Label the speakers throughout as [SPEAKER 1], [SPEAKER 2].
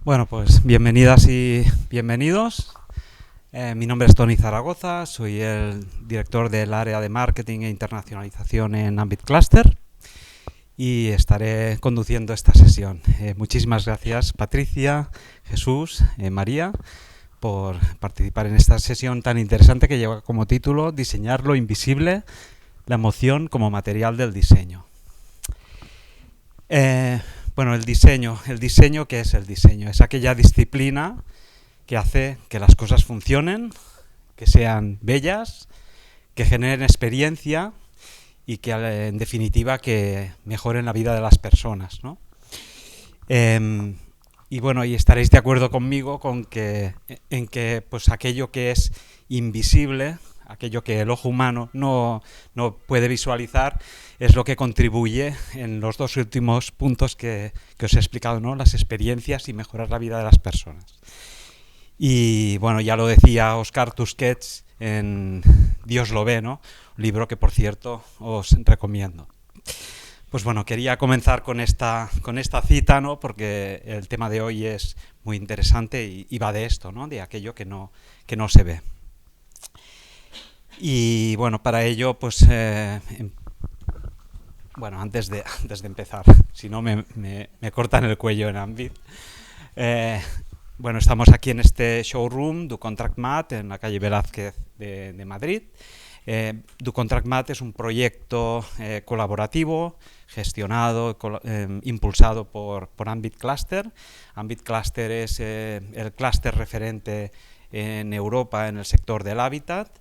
[SPEAKER 1] Bueno, pues bienvenidas y bienvenidos. Mi nombre es Tony Zaragoza, soy el director del área de marketing e internacionalización en Ambit Cluster y estaré conduciendo esta sesión. Muchísimas gracias, Patricia, Jesús, María, por participar en esta sesión tan interesante que lleva como título Diseñar lo invisible, la emoción como material del diseño. Bueno, el diseño, ¿qué es el diseño? Es aquella disciplina que hace que las cosas funcionen, que sean bellas, que generen experiencia y que, en definitiva, que mejoren la vida de las personas, ¿no? Y bueno, y estaréis de acuerdo conmigo en que pues aquello que es invisible, aquello que el ojo humano no puede visualizar, es lo que contribuye en los dos últimos puntos que os he explicado, ¿no? Las experiencias y mejorar la vida de las personas. Y bueno, ya lo decía Oscar Tusquets en Dios lo ve, ¿no? Un libro que, por cierto, os recomiendo. Pues bueno, quería comenzar con esta cita, ¿no? Porque el tema de hoy es muy interesante y va de esto, ¿no? De aquello que no se ve. Y bueno, para ello, pues bueno, antes de empezar, si no me cortan el cuello en Ambit. Bueno, estamos aquí en este showroom Du Contract Mat en la calle Velázquez de Madrid. Du Contract Mat es un proyecto colaborativo, gestionado, impulsado por Ambit Cluster. Ambit Cluster es el clúster referente en Europa en el sector del hábitat.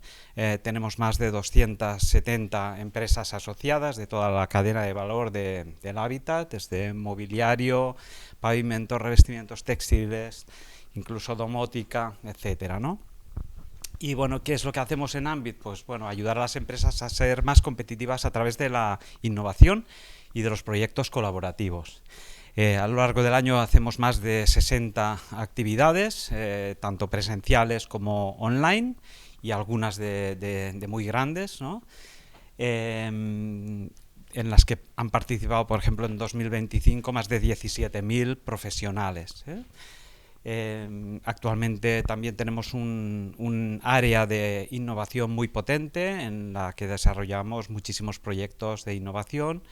[SPEAKER 1] Tenemos más de 270 empresas asociadas de toda la cadena de valor del hábitat, desde mobiliario, pavimentos, revestimientos textiles, incluso domótica, etcétera, ¿no? Y bueno, ¿qué es lo que hacemos en Ambit? Pues bueno, ayudar a las empresas a ser más competitivas a través de la innovación y de los proyectos colaborativos. A lo largo del año hacemos más de 60 actividades, tanto presenciales como online, y algunas de muy grandes, ¿no? En las que han participado, por ejemplo, en 2025 más de 17.000 profesionales. Actualmente también tenemos un área de innovación muy potente en la que desarrollamos muchísimos proyectos de innovación,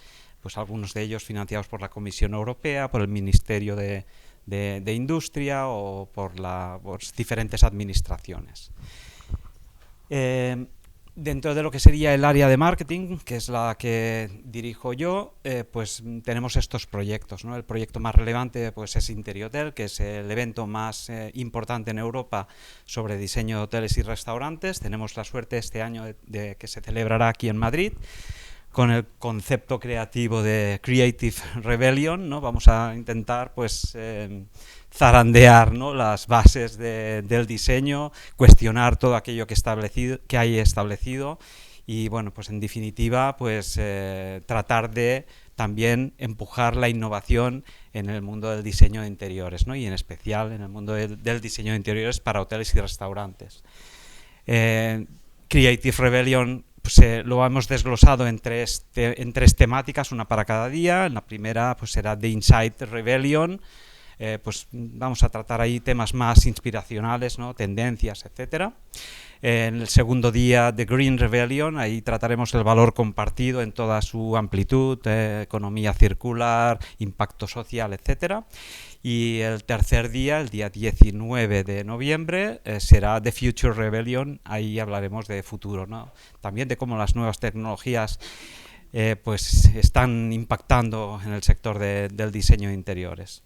[SPEAKER 1] pues algunos de ellos financiados por la Comisión Europea, por el Ministerio de Industria o por diferentes administraciones. Dentro de lo que sería el área de marketing, que es la que dirijo yo, pues tenemos estos proyectos, ¿no? El proyecto más relevante pues es Interiotel, que es el evento más importante en Europa sobre diseño de hoteles y restaurantes. Tenemos la suerte este año de que se celebrará aquí en Madrid, con el concepto creativo de Creative Rebellion, ¿no? Vamos a intentar pues zarandear, ¿no? Las bases del diseño, cuestionar todo aquello que hay establecido y bueno, pues en definitiva pues tratar de también empujar la innovación en el mundo del diseño de interiores, ¿no? Y en especial en el mundo del diseño de interiores para hoteles y restaurantes. Creative Rebellion pues, lo hemos desglosado en tres temáticas, una para cada día. En la primera pues será The Insight Rebellion. Pues vamos a tratar ahí temas más inspiracionales, ¿no? Tendencias, etcétera. En el segundo día, The Green Rebellion, ahí trataremos el valor compartido en toda su amplitud, economía circular, impacto social, etcétera. Y el tercer día, el día 19 de noviembre, será The Future Rebellion, ahí hablaremos de futuro, ¿no? También de cómo las nuevas tecnologías pues están impactando en el sector del diseño de interiores.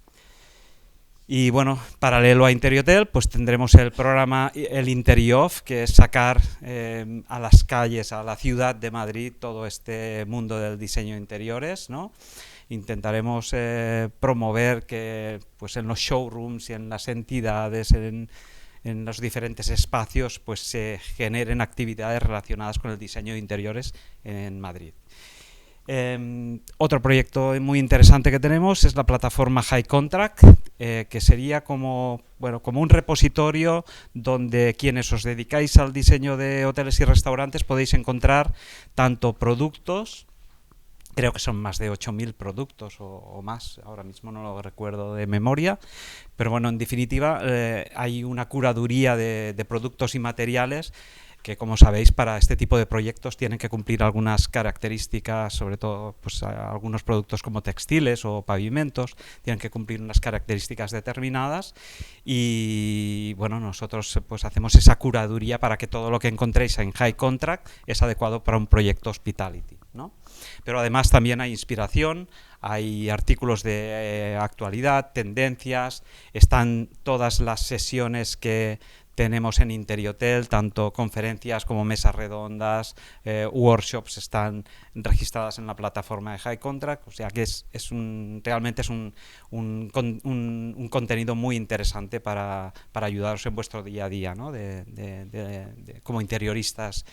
[SPEAKER 1] Y bueno, paralelo a Interiotel, pues tendremos el programa El Interioff, que es sacar a las calles, a la ciudad de Madrid, todo este mundo del diseño de interiores, ¿no? Intentaremos promover que pues en los showrooms y en las entidades, en los diferentes espacios, pues se generen actividades relacionadas con el diseño de interiores en Madrid. Otro proyecto muy interesante que tenemos es la plataforma High Contract, que sería como un repositorio donde quienes os dedicáis al diseño de hoteles y restaurantes podéis encontrar tanto productos Creo que son más de 8.000 productos o más, ahora mismo no lo recuerdo de memoria, pero bueno, en definitiva hay una curaduría de productos y materiales que, como sabéis, para este tipo de proyectos tienen que cumplir algunas características, sobre todo pues, algunos productos como textiles o pavimentos, tienen que cumplir unas características determinadas y bueno, nosotros pues hacemos esa curaduría para que todo lo que encontréis en High Contract es adecuado para un proyecto hospitality, ¿no? Pero además también hay inspiración, hay artículos de actualidad, tendencias, están todas las sesiones que tenemos en Interiotel, tanto conferencias como mesas redondas, workshops están registradas en la plataforma de High Contract, o sea que realmente es un contenido muy interesante para ayudaros en vuestro día a día, ¿no? Como interioristas.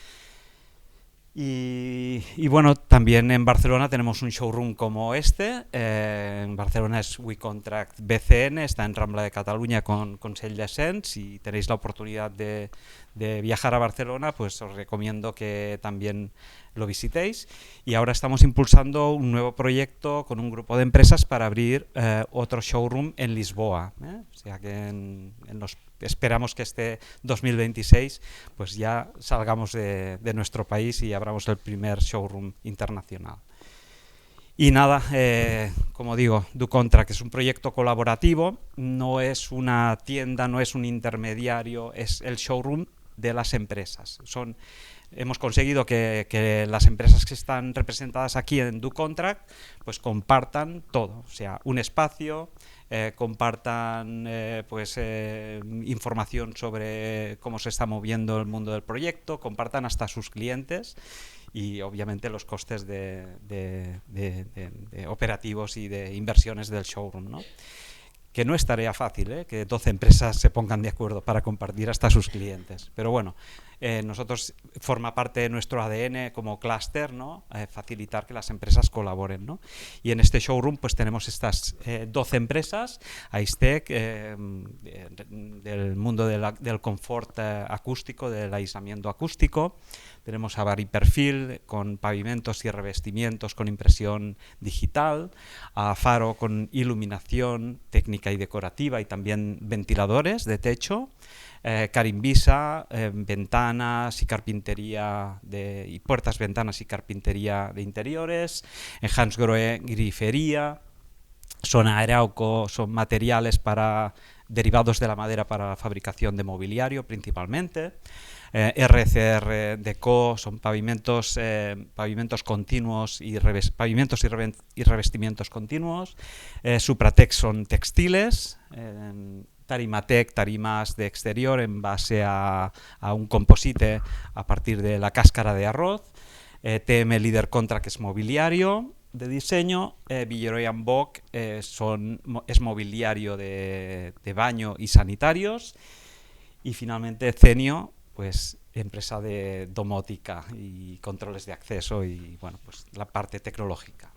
[SPEAKER 1] Y bueno, también en Barcelona tenemos un showroom como este. En Barcelona es WeContract BCN, está en Rambla de Cataluña con Consell d'Ascens. Si tenéis la oportunidad de viajar a Barcelona, pues os recomiendo que también lo visitéis. Y ahora estamos impulsando un nuevo proyecto con un grupo de empresas para abrir otro showroom en Lisboa. O sea que esperamos que este 2026 pues ya salgamos de nuestro país y abramos el primer showroom internacional. Y nada, como digo, DoContract es un proyecto colaborativo, no es una tienda, no es un intermediario, es el showroom de las empresas. Hemos conseguido que las empresas que están representadas aquí en DoContract pues compartan todo, o sea, un espacio, compartan información sobre cómo se está moviendo el mundo del proyecto, compartan hasta sus clientes y obviamente los costes de operativos y de inversiones del showroom, ¿no? Que no es tarea fácil, que 12 empresas se pongan de acuerdo para compartir hasta sus clientes. Pero bueno, nosotros forma parte de nuestro ADN como clúster, ¿no? Facilitar que las empresas colaboren, ¿no? Y en este showroom pues tenemos estas 12 empresas, Aistec, del mundo del confort acústico, del aislamiento acústico. Tenemos a Variperfil con pavimentos y revestimientos con impresión digital, a Faro con iluminación técnica y decorativa y también ventiladores de techo, Carimbisa, ventanas y carpintería y puertas, ventanas y carpintería de interiores, Hansgrohe grifería, Sona Arauco son materiales derivados de la madera para la fabricación de mobiliario principalmente. RCR Deco son pavimentos continuos y revestimientos continuos. Supratex son textiles. Tarimatec, tarimas de exterior en base a un composite a partir de la cáscara de arroz. TM Líder Contra, que es mobiliario de diseño. Villeroy & Boch es mobiliario de baño y sanitarios. Y finalmente Cenio, pues empresa de domótica y controles de acceso y bueno, pues la parte tecnológica.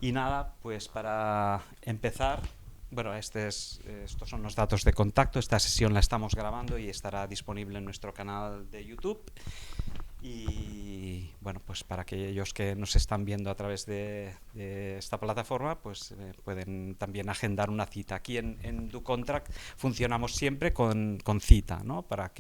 [SPEAKER 1] Y nada, pues para empezar, bueno, estos son los datos de contacto. Esta sesión la estamos grabando y estará disponible en nuestro canal de YouTube. Y bueno, pues para aquellos que nos están viendo a través de esta plataforma, pues pueden también agendar una cita. Aquí en DoContract funcionamos siempre con cita, ¿no? Para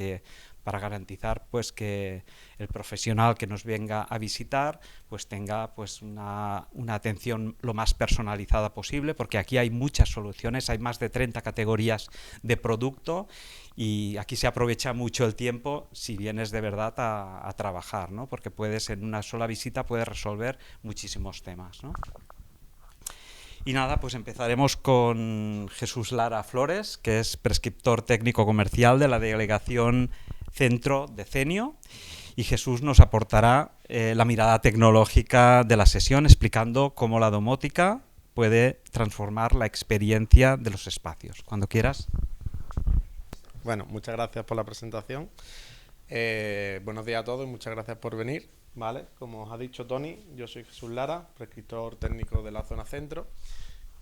[SPEAKER 1] garantizar pues que el profesional que nos venga a visitar pues tenga pues una atención lo más personalizada posible, porque aquí hay muchas soluciones, hay más de 30 categorías de producto y aquí se aprovecha mucho el tiempo si vienes de verdad a trabajar, ¿no? Porque en una sola visita puedes resolver muchísimos temas, ¿no? Y nada, pues empezaremos con Jesús Lara Flores, que es prescriptor técnico comercial de la delegación Centro de Cenio, y Jesús nos aportará la mirada tecnológica de la sesión, explicando cómo la domótica puede transformar la experiencia de los espacios. Cuando quieras.
[SPEAKER 2] Bueno, muchas gracias por la presentación. Buenos días a todos y muchas gracias por venir. Vale, como os ha dicho Tony, yo soy Jesús Lara, prescriptor técnico de la zona centro.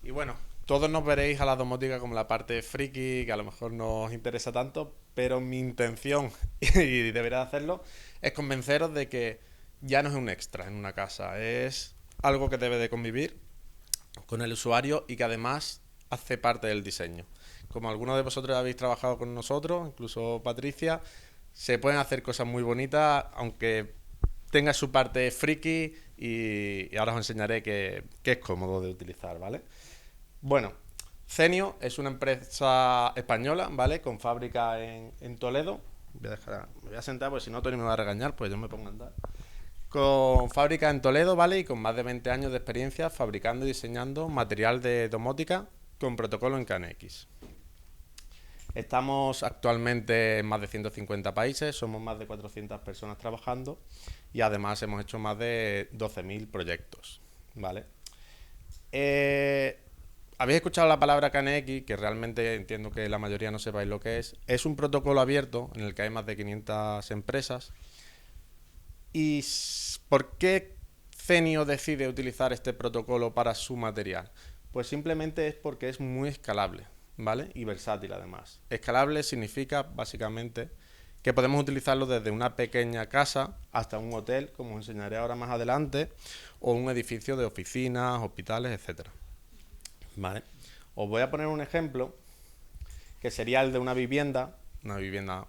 [SPEAKER 2] Y bueno, todos nos veréis a la domótica como la parte friki, que a lo mejor no os interesa tanto, pero mi intención, y debería hacerlo, es convenceros de que ya no es un extra en una casa, es algo que debe de convivir con el usuario y que además hace parte del diseño. Como algunos de vosotros habéis trabajado con nosotros, incluso Patricia, se pueden hacer cosas muy bonitas, aunque tenga su parte friki y ahora os enseñaré que es cómodo de utilizar, ¿vale? Bueno, Zenio es una empresa española, ¿vale? Con fábrica en Toledo. Me voy a sentar porque si no Tony me va a regañar, pues yo me pongo a andar. Con fábrica en Toledo, ¿vale? Y con más de 20 años de experiencia fabricando y diseñando material de domótica con protocolo en KNX. Estamos actualmente en más de 150 países, somos más de 400 personas trabajando y además hemos hecho más de 12.000 proyectos, ¿vale? ¿Habéis escuchado la palabra KNX? Que realmente entiendo que la mayoría no sepáis lo que es. Es un protocolo abierto en el que hay más de 500 empresas. ¿Y por qué Zenio decide utilizar este protocolo para su material? Pues simplemente es porque es muy escalable, ¿vale? Y versátil además. Escalable significa básicamente que podemos utilizarlo desde una pequeña casa hasta un hotel, como os enseñaré ahora más adelante, o un edificio de oficinas, hospitales, etcétera. ¿Vale? Os voy a poner un ejemplo que sería el de una vivienda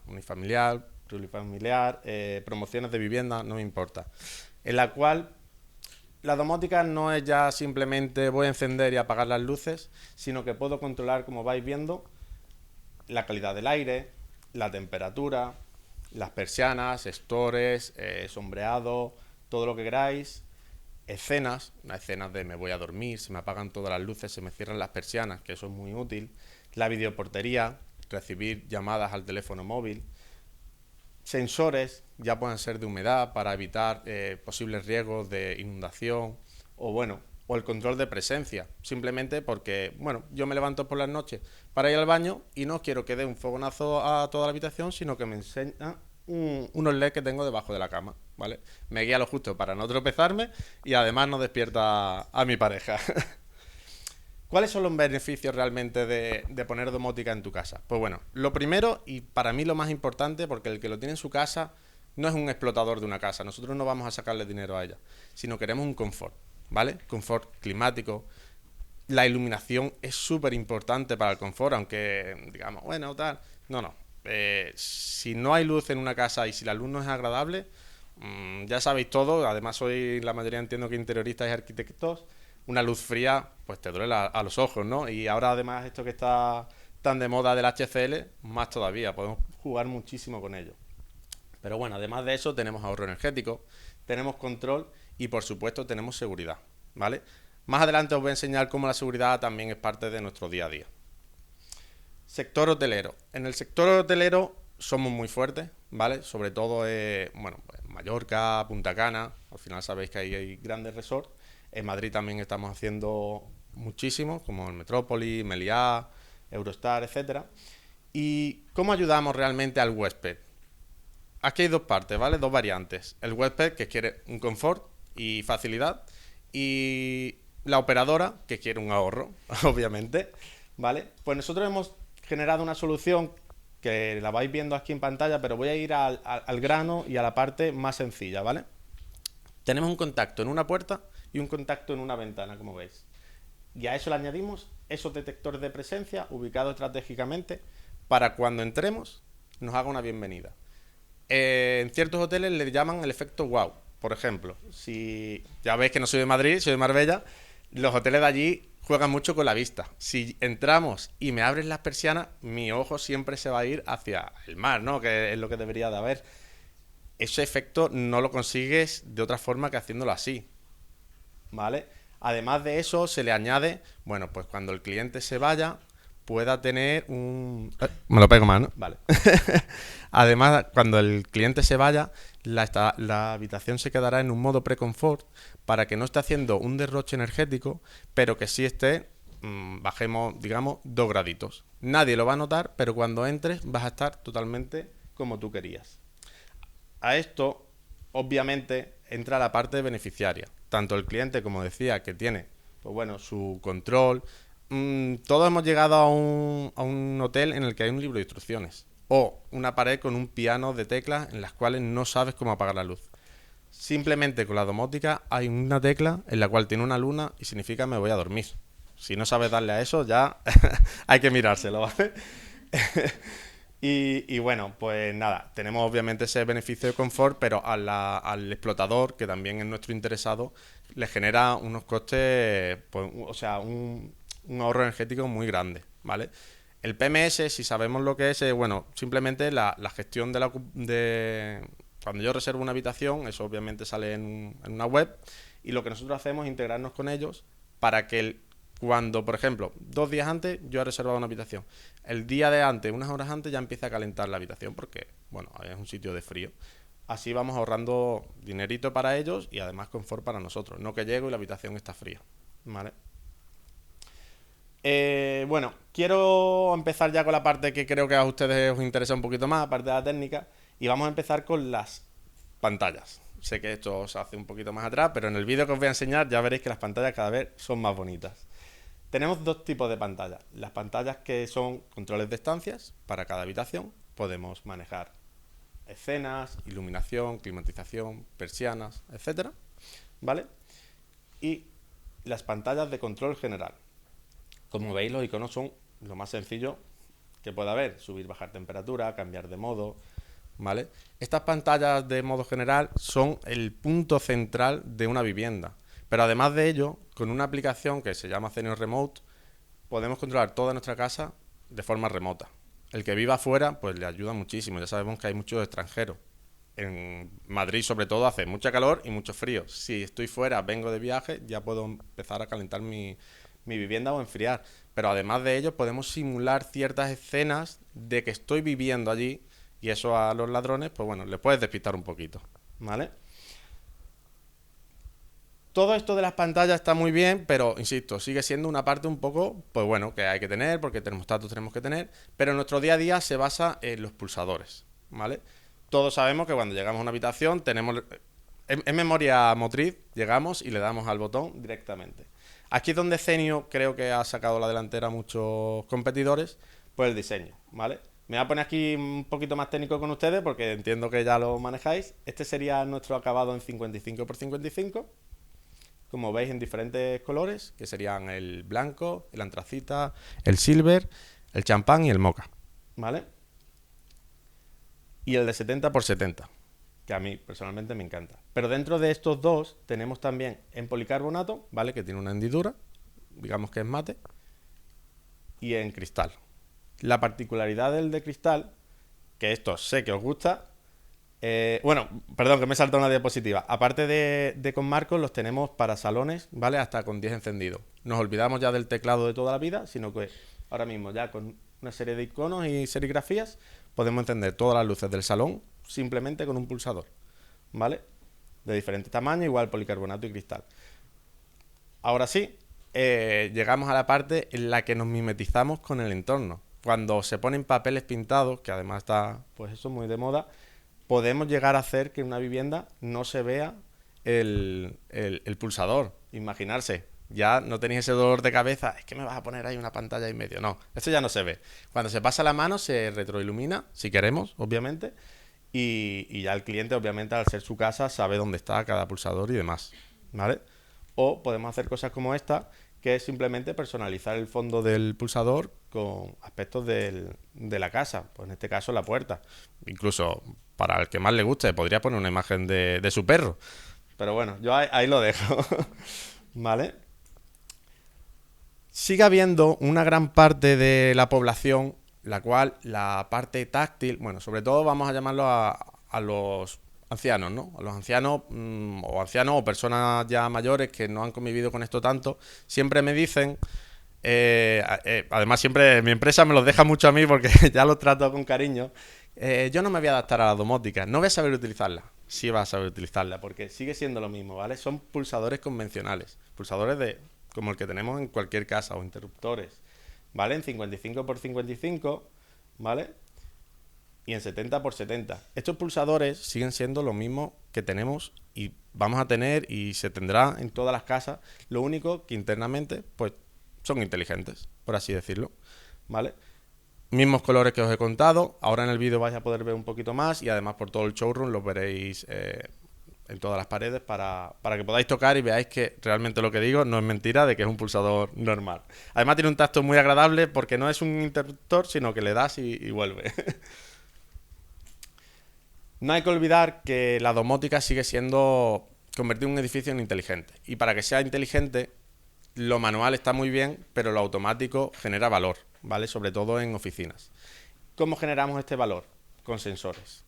[SPEAKER 2] unifamiliar, plurifamiliar, promociones de vivienda, no me importa, en la cual la domótica no es ya simplemente voy a encender y apagar las luces, sino que puedo controlar, como vais viendo, la calidad del aire, la temperatura, las persianas, estores, sombreado, todo lo que queráis, escenas de me voy a dormir, se me apagan todas las luces, se me cierran las persianas, que eso es muy útil, la videoportería, recibir llamadas al teléfono móvil, sensores, ya pueden ser de humedad para evitar posibles riesgos de inundación o el control de presencia, simplemente porque, yo me levanto por las noches para ir al baño y no quiero que dé un fogonazo a toda la habitación, sino que me enseña unos LED que tengo debajo de la cama, ¿vale? Me guía lo justo para no tropezarme y además no despierta a mi pareja. ¿Cuáles son los beneficios realmente de poner domótica en tu casa? Pues bueno, lo primero y para mí lo más importante, porque el que lo tiene en su casa no es un explotador de una casa, nosotros no vamos a sacarle dinero a ella, sino queremos un confort, ¿vale? Confort climático. La iluminación es súper importante para el confort, aunque digamos, tal. No. Si no hay luz en una casa y si la luz no es agradable, ya sabéis todo, además soy la mayoría entiendo que interioristas y arquitectos, una luz fría pues te duele a los ojos, ¿no? Y ahora además esto que está tan de moda del HCL, más todavía, podemos jugar muchísimo con ello. Pero bueno, además de eso tenemos ahorro energético, tenemos control y por supuesto tenemos seguridad, ¿vale? Más adelante os voy a enseñar cómo la seguridad también es parte de nuestro día a día. Sector hotelero. En el sector hotelero somos muy fuertes, ¿vale? Sobre todo, pues Mallorca, Punta Cana, al final sabéis que hay grandes resorts. En Madrid también estamos haciendo muchísimo, como el Metrópolis, Meliá, Eurostar, etcétera. ¿Y cómo ayudamos realmente al huésped? Aquí hay dos partes, ¿vale? Dos variantes. El huésped, que quiere un confort y facilidad, y la operadora, que quiere un ahorro, obviamente, ¿vale? Pues nosotros hemos generado una solución que la vais viendo aquí en pantalla, pero voy a ir al grano y a la parte más sencilla, ¿vale? Tenemos un contacto en una puerta y un contacto en una ventana, como veis. Y a eso le añadimos esos detectores de presencia ubicados estratégicamente para cuando entremos nos haga una bienvenida. En ciertos hoteles le llaman el efecto wow. Por ejemplo, si ya veis que no soy de Madrid, soy de Marbella, los hoteles de allí juegan mucho con la vista. Si entramos y me abres las persianas, mi ojo siempre se va a ir hacia el mar, ¿no? Que es lo que debería de haber. Ese efecto no lo consigues de otra forma que haciéndolo así, ¿vale? Además de eso, se le añade, pues cuando el cliente se vaya, pueda tener un... me lo pego más, ¿no? Vale. Además, cuando el cliente se vaya, la habitación se quedará en un modo pre-confort para que no esté haciendo un derroche energético, pero que sí esté, bajemos, digamos, 2 graditos. Nadie lo va a notar, pero cuando entres vas a estar totalmente como tú querías. A esto, obviamente, entra la parte beneficiaria. Tanto el cliente, como decía, que tiene su control. Todos hemos llegado a un hotel en el que hay un libro de instrucciones o una pared con un piano de teclas en las cuales no sabes cómo apagar la luz. Simplemente con la domótica hay una tecla en la cual tiene una luna y significa me voy a dormir. Si no sabes darle a eso, ya hay que mirárselo, ¿vale? Y bueno, pues nada, tenemos obviamente ese beneficio de confort, pero al explotador, que también es nuestro interesado, le genera unos costes, pues, o sea, un ahorro energético muy grande, ¿vale? El PMS, si sabemos lo que es, bueno, simplemente la gestión cuando yo reservo una habitación, eso obviamente sale en una web, y lo que nosotros hacemos es integrarnos con ellos para que cuando, por ejemplo, 2 días antes yo he reservado una habitación, el día de antes, unas horas antes, ya empieza a calentar la habitación porque, bueno, es un sitio de frío. Así vamos ahorrando dinerito para ellos y además confort para nosotros. No que llego y la habitación está fría, ¿vale? Bueno, quiero empezar ya con la parte que creo que a ustedes os interesa un poquito más, aparte de la técnica, y vamos a empezar con las pantallas. Sé que esto os hace un poquito más atrás, pero en el vídeo que os voy a enseñar ya veréis que las pantallas cada vez son más bonitas. Tenemos dos tipos de pantallas. Las pantallas que son controles de estancias para cada habitación. Podemos manejar escenas, iluminación, climatización, persianas, etcétera, ¿vale? Y las pantallas de control general. Como veis, los iconos son lo más sencillo que pueda haber. Subir, bajar temperatura, cambiar de modo, ¿vale? Estas pantallas de modo general son el punto central de una vivienda. Pero además de ello, con una aplicación que se llama Zenio Remote, podemos controlar toda nuestra casa de forma remota. El que viva afuera, pues le ayuda muchísimo. Ya sabemos que hay muchos extranjeros. En Madrid, sobre todo, hace mucha calor y mucho frío. Si estoy fuera, vengo de viaje, ya puedo empezar a calentar mi vivienda o enfriar. Pero además de ello, podemos simular ciertas escenas de que estoy viviendo allí y eso a los ladrones, pues bueno, les puedes despistar un poquito, ¿vale? Todo esto de las pantallas está muy bien, pero insisto, sigue siendo una parte un poco, pues bueno, que hay que tener, porque termostatos tenemos que tener, pero nuestro día a día se basa en los pulsadores, ¿vale? Todos sabemos que cuando llegamos a una habitación tenemos, en memoria motriz, llegamos y le damos al botón directamente. Aquí es donde Zenio creo que ha sacado la delantera a muchos competidores, pues el diseño, ¿vale? Me voy a poner aquí un poquito más técnico con ustedes porque entiendo que ya lo manejáis. Este sería nuestro acabado en 55x55. Como veis, en diferentes colores, que serían el blanco, el antracita, el silver, el champán y el mocha, ¿vale? Y el de 70x70, que a mí personalmente me encanta. Pero dentro de estos dos tenemos también en policarbonato, ¿vale? Que tiene una hendidura, digamos que es mate, y en cristal. La particularidad del de cristal, que esto sé que os gusta, bueno, perdón, que me he saltado una diapositiva. Aparte de con marcos, los tenemos para salones, ¿vale? Hasta con 10 encendidos. Nos olvidamos ya del teclado de toda la vida, sino que ahora mismo ya con una serie de iconos y serigrafías podemos encender todas las luces del salón simplemente con un pulsador, ¿vale? De diferentes tamaños, igual policarbonato y cristal. Ahora sí, llegamos a la parte en la que nos mimetizamos con el entorno. Cuando se ponen papeles pintados, que además está, pues eso, muy de moda, podemos llegar a hacer que en una vivienda no se vea el pulsador. Imaginarse, ya no tenéis ese dolor de cabeza, es que me vas a poner ahí una pantalla y medio. No, esto ya no se ve. Cuando se pasa la mano se retroilumina, si queremos, obviamente, y ya el cliente, obviamente, al ser su casa, sabe dónde está cada pulsador y demás, ¿vale? O podemos hacer cosas como esta, que es simplemente personalizar el fondo del pulsador con aspectos de la casa, pues en este caso la puerta. Incluso para el que más le guste, podría poner una imagen de su perro. Pero bueno, yo ahí lo dejo. ¿Vale? Sigue habiendo una gran parte de la población, la cual la parte táctil, bueno, sobre todo vamos a llamarlo a los ancianos, ¿no? A los ancianos o personas ya mayores que no han convivido con esto tanto, siempre me dicen, además siempre mi empresa me los deja mucho a mí porque ya los trato con cariño, yo no me voy a adaptar a la domótica, no voy a saber utilizarla. Sí vas a saber utilizarla porque sigue siendo lo mismo, ¿vale? Son pulsadores convencionales, pulsadores como el que tenemos en cualquier casa o interruptores, ¿vale? En 55x55, ¿vale? Y en 70x70. Estos pulsadores siguen siendo lo mismo que tenemos y vamos a tener y se tendrá en todas las casas. Lo único que internamente, pues, son inteligentes, por así decirlo, ¿vale? Mismos colores que os he contado. Ahora en el vídeo vais a poder ver un poquito más y además por todo el showroom los veréis en todas las paredes para que podáis tocar y veáis que realmente lo que digo no es mentira, de que es un pulsador normal. Además tiene un tacto muy agradable porque no es un interruptor, sino que le das y vuelve. No hay que olvidar que la domótica sigue siendo convertir un edificio en inteligente. Y para que sea inteligente, lo manual está muy bien, pero lo automático genera valor, ¿vale? Sobre todo en oficinas. ¿Cómo generamos este valor? Con sensores.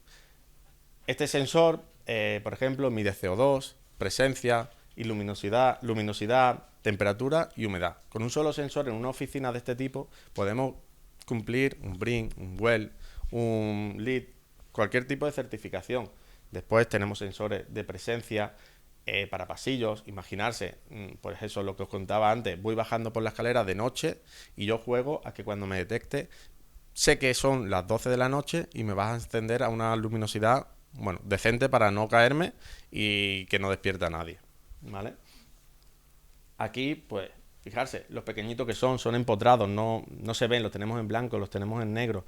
[SPEAKER 2] Este sensor, por ejemplo, mide CO2, presencia y luminosidad, temperatura y humedad. Con un solo sensor en una oficina de este tipo podemos cumplir un BRIN, un WELL, un LEED, cualquier tipo de certificación. Después tenemos sensores de presencia para pasillos. Imaginarse, pues eso, lo que os contaba antes, voy bajando por la escalera de noche y yo juego a que cuando me detecte, sé que son las 12 de la noche y me vas a encender a una luminosidad, bueno, decente para no caerme y que no despierte a nadie, ¿vale? Aquí, pues, fijarse, los pequeñitos que son empotrados, no se ven, los tenemos en blanco, los tenemos en negro.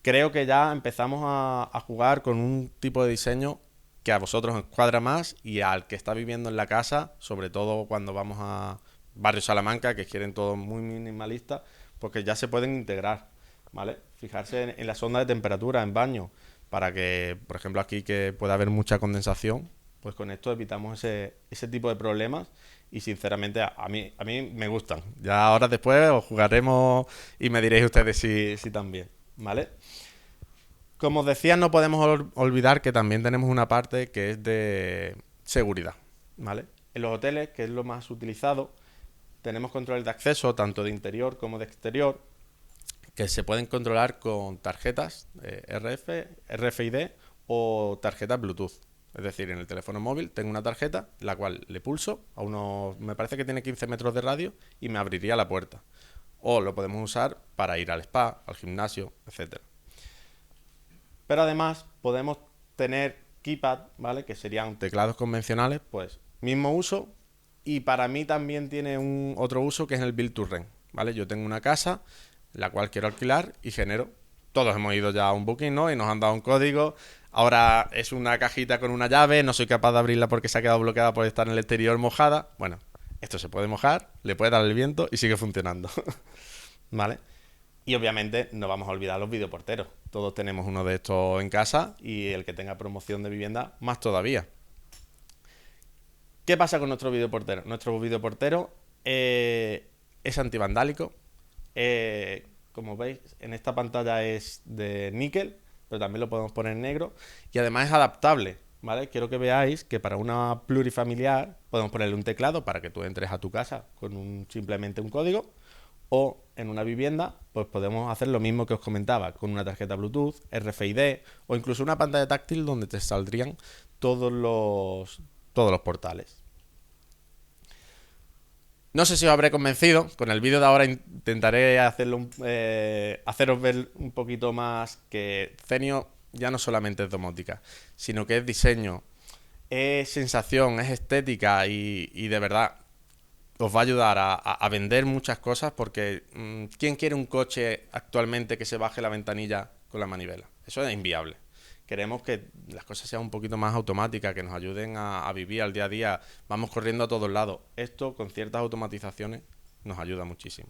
[SPEAKER 2] Creo que ya empezamos a jugar con un tipo de diseño que a vosotros os cuadra más y al que está viviendo en la casa, sobre todo cuando vamos a Barrio Salamanca, que quieren todo muy minimalista, porque ya se pueden integrar, ¿vale? Fijarse en la sonda de temperatura en baño, para que, por ejemplo, aquí que pueda haber mucha condensación, pues con esto evitamos ese tipo de problemas y sinceramente a mí me gustan. Ya ahora después os jugaremos y me diréis ustedes si también, ¿vale? Como os decía, no podemos olvidar que también tenemos una parte que es de seguridad, ¿vale? En los hoteles, que es lo más utilizado, tenemos controles de acceso tanto de interior como de exterior que se pueden controlar con tarjetas RFID o tarjetas Bluetooth. Es decir, en el teléfono móvil tengo una tarjeta, la cual le pulso a unos, me parece que tiene 15 metros de radio y me abriría la puerta. O lo podemos usar para ir al spa, al gimnasio, etcétera. Pero además podemos tener keypad, ¿vale? Que serían teclados convencionales, pues mismo uso. Y para mí también tiene un otro uso que es el Build to Rent, ¿vale? Yo tengo una casa la cual quiero alquilar y genero. Todos hemos ido ya a un booking, ¿no? Y nos han dado un código. Ahora es una cajita con una llave, no soy capaz de abrirla porque se ha quedado bloqueada por estar en el exterior mojada. Bueno, esto se puede mojar, le puede dar el viento y sigue funcionando. ¿Vale? Y obviamente no vamos a olvidar los videoporteros. Todos tenemos uno de estos en casa y el que tenga promoción de vivienda, más todavía. ¿Qué pasa con nuestro videoportero? Nuestro videoportero es antivandálico. Como veis, en esta pantalla es de níquel, pero también lo podemos poner en negro. Y además es adaptable, ¿vale? Quiero que veáis que para una plurifamiliar podemos ponerle un teclado para que tú entres a tu casa con simplemente un código. O en una vivienda, pues podemos hacer lo mismo que os comentaba, con una tarjeta Bluetooth, RFID o incluso una pantalla táctil donde te saldrían todos los portales. No sé si os habré convencido. Con el vídeo de ahora intentaré haceros ver un poquito más que Zenio ya no solamente es domótica, sino que es diseño, es sensación, es estética y de verdad os va a ayudar a vender muchas cosas porque ¿quién quiere un coche actualmente que se baje la ventanilla con la manivela? Eso es inviable. Queremos que las cosas sean un poquito más automáticas, que nos ayuden a vivir al día a día. Vamos corriendo a todos lados. Esto, con ciertas automatizaciones, nos ayuda muchísimo.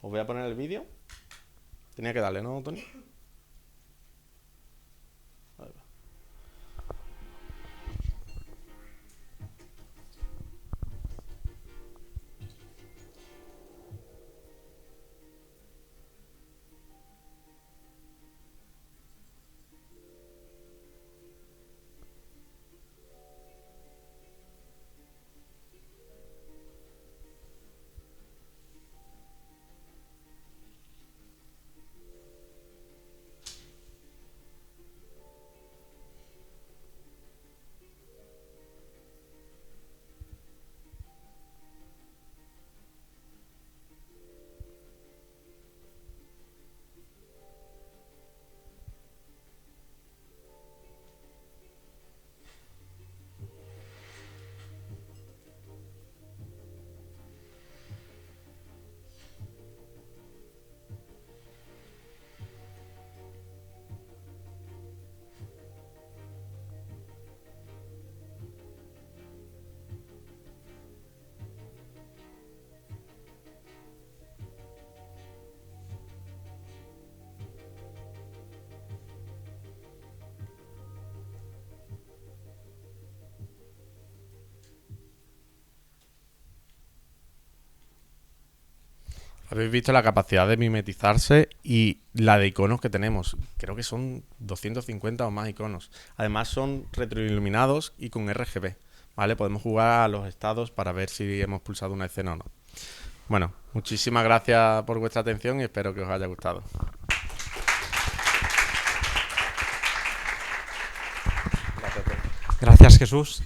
[SPEAKER 2] Os voy a poner el vídeo. Tenía que darle, ¿no, Tony? Habéis visto la capacidad de mimetizarse y la de iconos que tenemos. Creo que son 250 o más iconos. Además son retroiluminados y con RGB, ¿vale? Podemos jugar a los estados para ver si hemos pulsado una escena o no. Bueno, muchísimas gracias por vuestra atención y espero que os haya gustado.
[SPEAKER 1] Gracias, Jesús.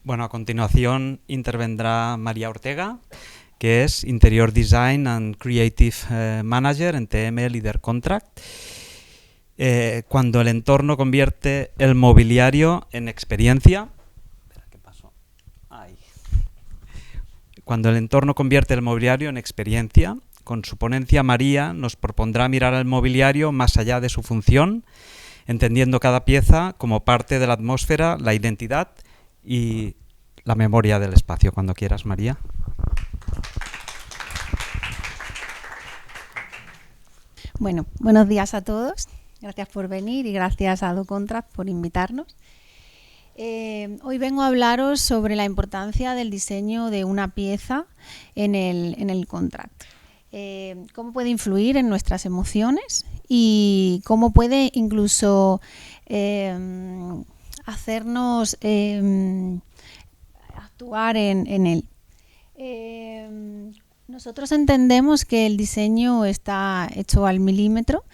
[SPEAKER 1] Bueno, a continuación intervendrá María Ortega, que es Interior Design and Creative Manager en TM Leader Contract. Cuando el entorno convierte el mobiliario en experiencia... ¿Qué pasó? Ay. Cuando el entorno convierte el mobiliario en experiencia, con su ponencia María nos propondrá mirar al mobiliario más allá de su función, entendiendo cada pieza como parte de la atmósfera, la identidad y la memoria del espacio. Cuando quieras, María.
[SPEAKER 3] Bueno, buenos días a todos. Gracias por venir y gracias a DoContract por invitarnos. Hoy vengo a hablaros sobre la importancia del diseño de una pieza en el contract. Cómo puede influir en nuestras emociones y cómo puede incluso hacernos actuar en él. Nosotros entendemos que el diseño está hecho al milímetro.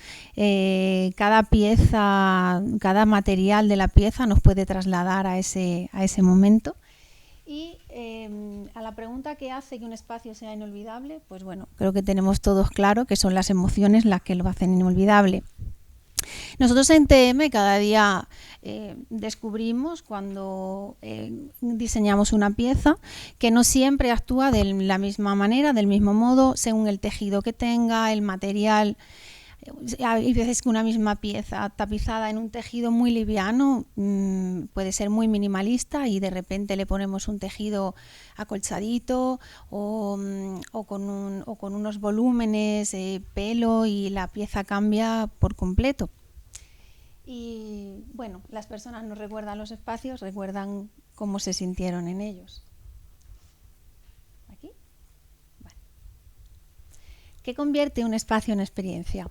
[SPEAKER 3] Cada pieza, cada material de la pieza nos puede trasladar a ese momento. Y a la pregunta que hace que un espacio sea inolvidable, pues bueno, creo que tenemos todos claro que son las emociones las que lo hacen inolvidable. Nosotros en TM cada día descubrimos cuando diseñamos una pieza que no siempre actúa de la misma manera, del mismo modo, según el tejido que tenga, el material. Hay veces que una misma pieza tapizada en un tejido muy liviano puede ser muy minimalista y de repente le ponemos un tejido acolchadito o con unos volúmenes, pelo, y la pieza cambia por completo. Y bueno, las personas no recuerdan los espacios, recuerdan cómo se sintieron en ellos. ¿Aquí? Vale. ¿Qué convierte un espacio en experiencia?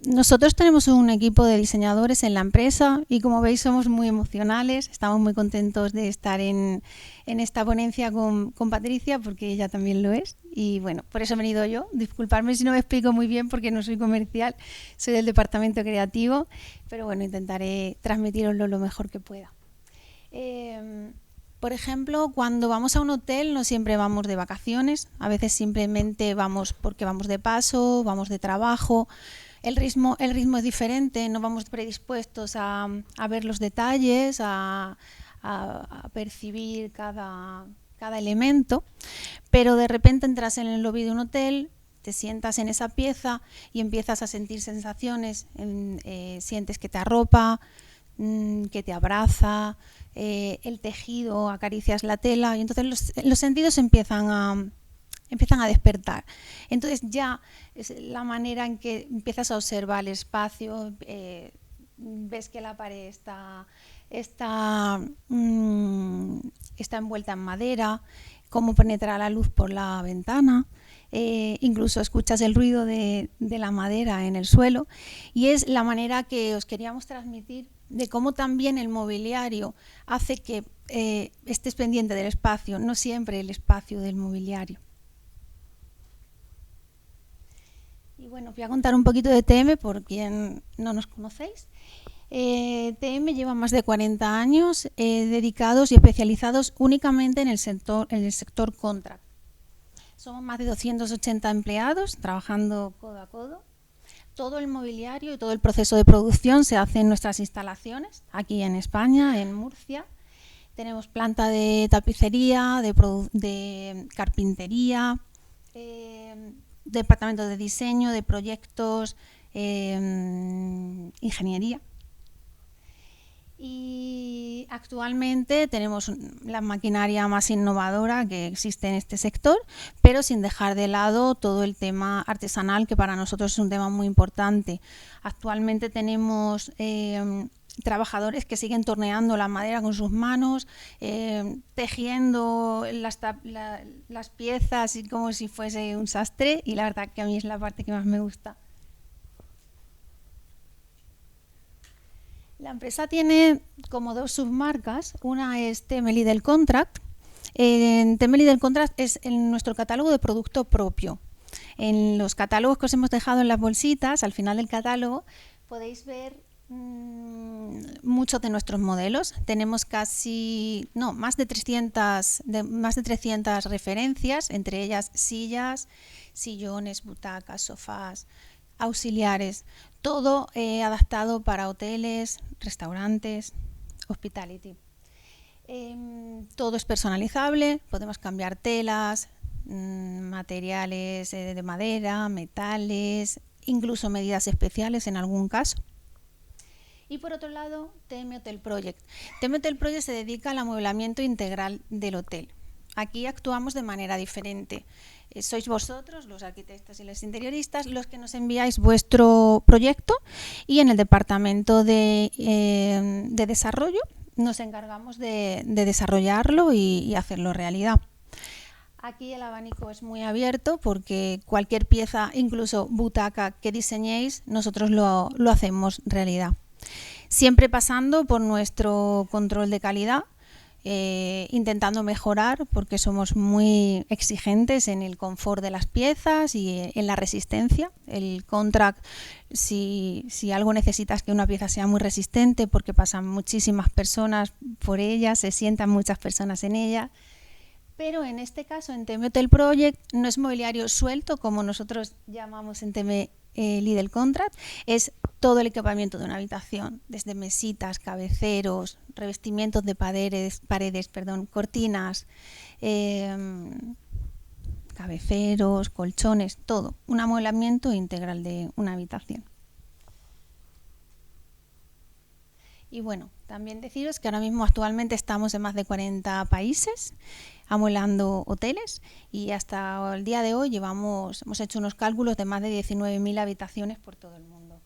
[SPEAKER 3] Nosotros tenemos un equipo de diseñadores en la empresa y, como veis, somos muy emocionales. Estamos muy contentos de estar en esta ponencia con Patricia, porque ella también lo es. Y bueno, por eso he venido yo. Disculpadme si no me explico muy bien, porque no soy comercial, soy del departamento creativo, pero bueno, intentaré transmitiroslo lo mejor que pueda. Por ejemplo, cuando vamos a un hotel no siempre vamos de vacaciones, a veces simplemente vamos porque vamos de paso, vamos de trabajo. El ritmo es diferente, no vamos predispuestos a ver los detalles, a percibir cada elemento, pero de repente entras en el lobby de un hotel, te sientas en esa pieza y empiezas a sentir sensaciones, sientes que te arropa, que te abraza, el tejido, acaricias la tela, y entonces los sentidos empiezan a despertar. Entonces ya es la manera en que empiezas a observar el espacio, ves que la pared está envuelta en madera, cómo penetra la luz por la ventana, incluso escuchas el ruido de la madera en el suelo, y es la manera que os queríamos transmitir de cómo también el mobiliario hace que estés pendiente del espacio, no siempre el espacio del mobiliario. Y bueno, voy a contar un poquito de TM por quien no nos conocéis. TM lleva más de 40 años dedicados y especializados únicamente en el sector contract. Somos más de 280 empleados trabajando codo a codo. Todo el mobiliario y todo el proceso de producción se hace en nuestras instalaciones, aquí en España, en Murcia. Tenemos planta de tapicería, de carpintería, departamento de diseño, de proyectos, ingeniería. Y actualmente tenemos la maquinaria más innovadora que existe en este sector, pero sin dejar de lado todo el tema artesanal, que para nosotros es un tema muy importante. Actualmente tenemos trabajadores que siguen torneando la madera con sus manos, tejiendo las piezas y como si fuese un sastre, y la verdad que a mí es la parte que más me gusta. La empresa tiene como 2 submarcas. Una es Theme Lidl Contract. Theme Lidl Contract es nuestro catálogo de producto propio. En los catálogos que os hemos dejado en las bolsitas, al final del catálogo, podéis ver muchos de nuestros modelos. Tenemos más de 300 referencias, entre ellas sillas, sillones, butacas, sofás, auxiliares, todo adaptado para hoteles, restaurantes, hospitality. Todo es personalizable, podemos cambiar telas, materiales de madera, metales, incluso medidas especiales en algún caso. Y por otro lado, Theme Hotel Project. Theme Hotel Project se dedica al amueblamiento integral del hotel. Aquí actuamos de manera diferente. Sois vosotros, los arquitectos y los interioristas, los que nos enviáis vuestro proyecto, y en el departamento de desarrollo nos encargamos de desarrollarlo y hacerlo realidad. Aquí el abanico es muy abierto porque cualquier pieza, incluso butaca que diseñéis, nosotros lo hacemos realidad. Siempre pasando por nuestro control de calidad, intentando mejorar porque somos muy exigentes en el confort de las piezas y en la resistencia. El contract, si algo necesitas que una pieza sea muy resistente porque pasan muchísimas personas por ella, se sientan muchas personas en ella. Pero en este caso, en Theme Hotel Project, no es mobiliario suelto, como nosotros llamamos en Theme Lidl Contract, es todo el equipamiento de una habitación, desde mesitas, cabeceros, revestimientos de paredes, cortinas, cabeceros, colchones, todo, un amueblamiento integral de una habitación. Y bueno, también deciros que ahora mismo actualmente estamos en más de 40 países amueblando hoteles, y hasta el día de hoy hemos hecho unos cálculos de más de 19.000 habitaciones por todo el mundo.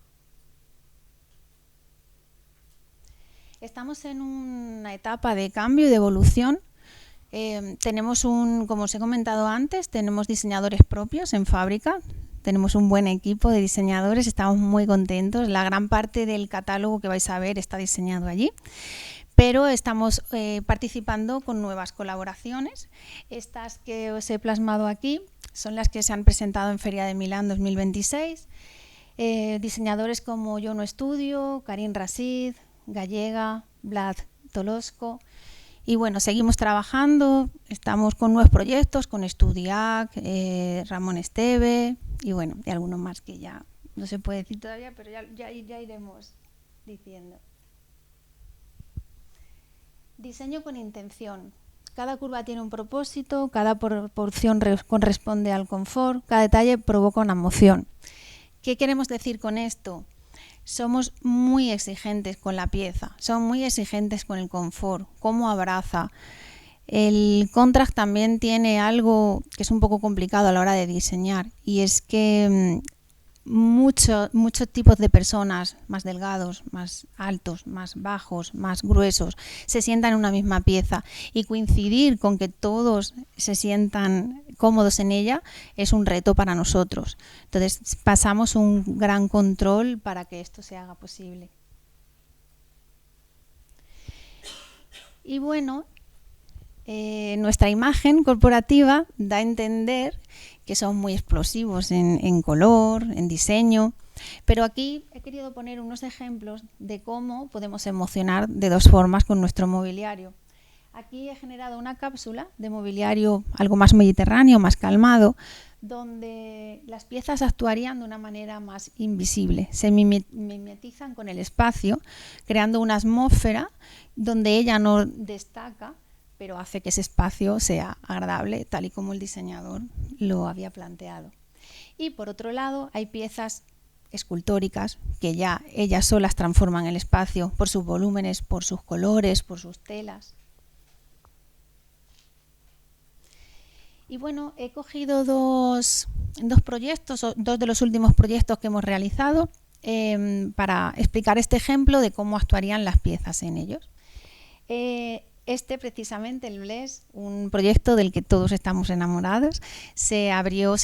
[SPEAKER 3] Estamos en una etapa de cambio y de evolución. Tenemos como os he comentado antes, tenemos diseñadores propios en fábrica. Tenemos un buen equipo de diseñadores, estamos muy contentos. La gran parte del catálogo que vais a ver está diseñado allí. Pero estamos participando con nuevas colaboraciones. Estas que os he plasmado aquí son las que se han presentado en Feria de Milán 2026. Diseñadores como Yono Studio, Karim Rashid, Gallega, Vlad Tolosco. Y bueno, seguimos trabajando, estamos con nuevos proyectos, con Studiac, Ramón Esteve y bueno, y algunos más que ya no se puede decir todavía, pero ya iremos diciendo. Diseño con intención. Cada curva tiene un propósito, cada porción corresponde al confort, cada detalle provoca una emoción. ¿Qué queremos decir con esto? Somos muy exigentes con la pieza, somos muy exigentes con el confort, cómo abraza. El contract también tiene algo que es un poco complicado a la hora de diseñar, y es que muchos tipos de personas, más delgados, más altos, más bajos, más gruesos, se sientan en una misma pieza, y coincidir con que todos se sientan cómodos en ella es un reto para nosotros. Entonces pasamos un gran control para que esto se haga posible. Y bueno, nuestra imagen corporativa da a entender que son muy explosivos en color, en diseño, pero aquí he querido poner unos ejemplos de cómo podemos emocionar de 2 formas con nuestro mobiliario. Aquí he generado una cápsula de mobiliario algo más mediterráneo, más calmado, donde las piezas actuarían de una manera más invisible, se mimetizan con el espacio, creando una atmósfera donde ella no destaca, pero hace que ese espacio sea agradable, tal y como el diseñador lo había planteado. Y por otro lado, hay piezas escultóricas que ya ellas solas transforman el espacio por sus volúmenes, por sus colores, por sus telas. Y bueno, he cogido dos proyectos, 2 de los últimos proyectos que hemos realizado. para explicar este ejemplo de cómo actuarían las piezas en ellos. Este precisamente, el BLES, un proyecto del que todos estamos enamorados, se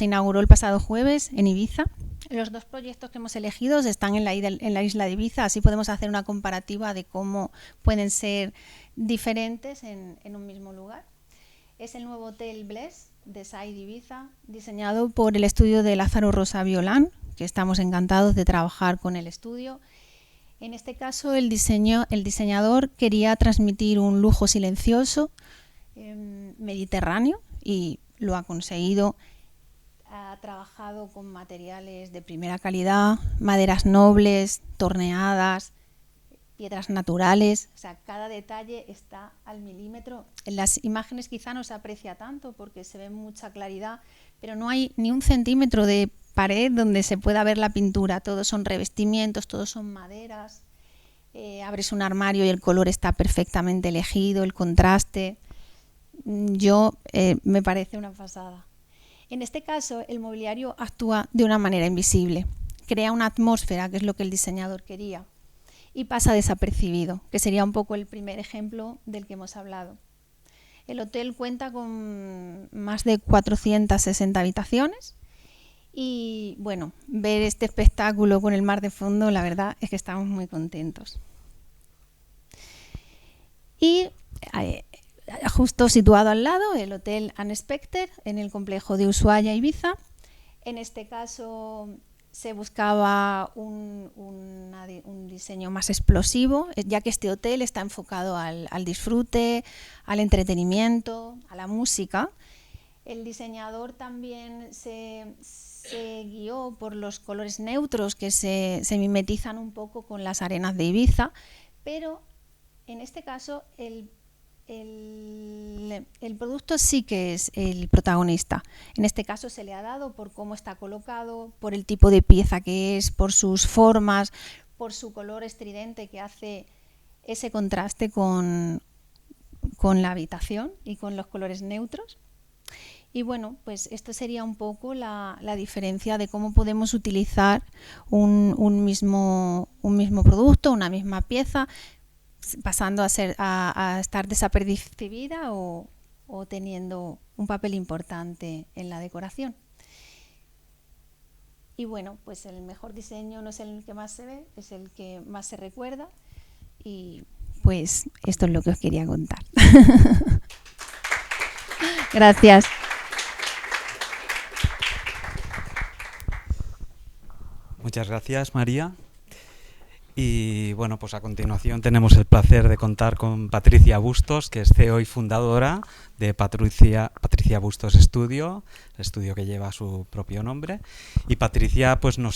[SPEAKER 3] inauguró el pasado jueves en Ibiza. Los dos proyectos que hemos elegido están en la isla de Ibiza, así podemos hacer una comparativa de cómo pueden ser diferentes en un mismo lugar. Es el nuevo hotel BLES de Side Ibiza, diseñado por el estudio de Lázaro Rosa Violán, que estamos encantados de trabajar con el estudio. En este caso, el diseñador quería transmitir un lujo silencioso, mediterráneo, y lo ha conseguido. Ha trabajado con materiales de primera calidad, maderas nobles, torneadas, piedras naturales. O sea, cada detalle está al milímetro. En las imágenes quizá no se aprecia tanto porque se ve mucha claridad, pero no hay ni un centímetro de pared donde se pueda ver la pintura. Todos son revestimientos, todos son maderas. Abres un armario y el color está perfectamente elegido, el contraste. Me parece una pasada. En este caso, el mobiliario actúa de una manera invisible. Crea una atmósfera, que es lo que el diseñador quería, y pasa desapercibido, que sería un poco el primer ejemplo del que hemos hablado. El hotel cuenta con más de 460 habitaciones. Y bueno, ver este espectáculo con el mar de fondo, la verdad es que estamos muy contentos. Y justo situado al lado, el Hotel Unexpected en el complejo de Ushuaia, Ibiza. En este caso se buscaba un diseño más explosivo, ya que este hotel está enfocado al disfrute, al entretenimiento, a la música. El diseñador también se guió por los colores neutros que se mimetizan un poco con las arenas de Ibiza, pero en este caso el producto sí que es el protagonista. En este caso se le ha dado por cómo está colocado, por el tipo de pieza que es, por sus formas, por su color estridente que hace ese contraste con la habitación y con los colores neutros. Y bueno, pues esto sería un poco la diferencia de cómo podemos utilizar un mismo producto, una misma pieza, pasando a estar desapercibida o teniendo un papel importante en la decoración. Y bueno, pues el mejor diseño no es el que más se ve, es el que más se recuerda. Y pues esto es lo que os quería contar. Gracias.
[SPEAKER 1] Muchas gracias, María. Y bueno, pues a continuación tenemos el placer de contar con Patricia Bustos, que es CEO y fundadora de Patricia Bustos Studio, el estudio que lleva su propio nombre. Y Patricia pues nos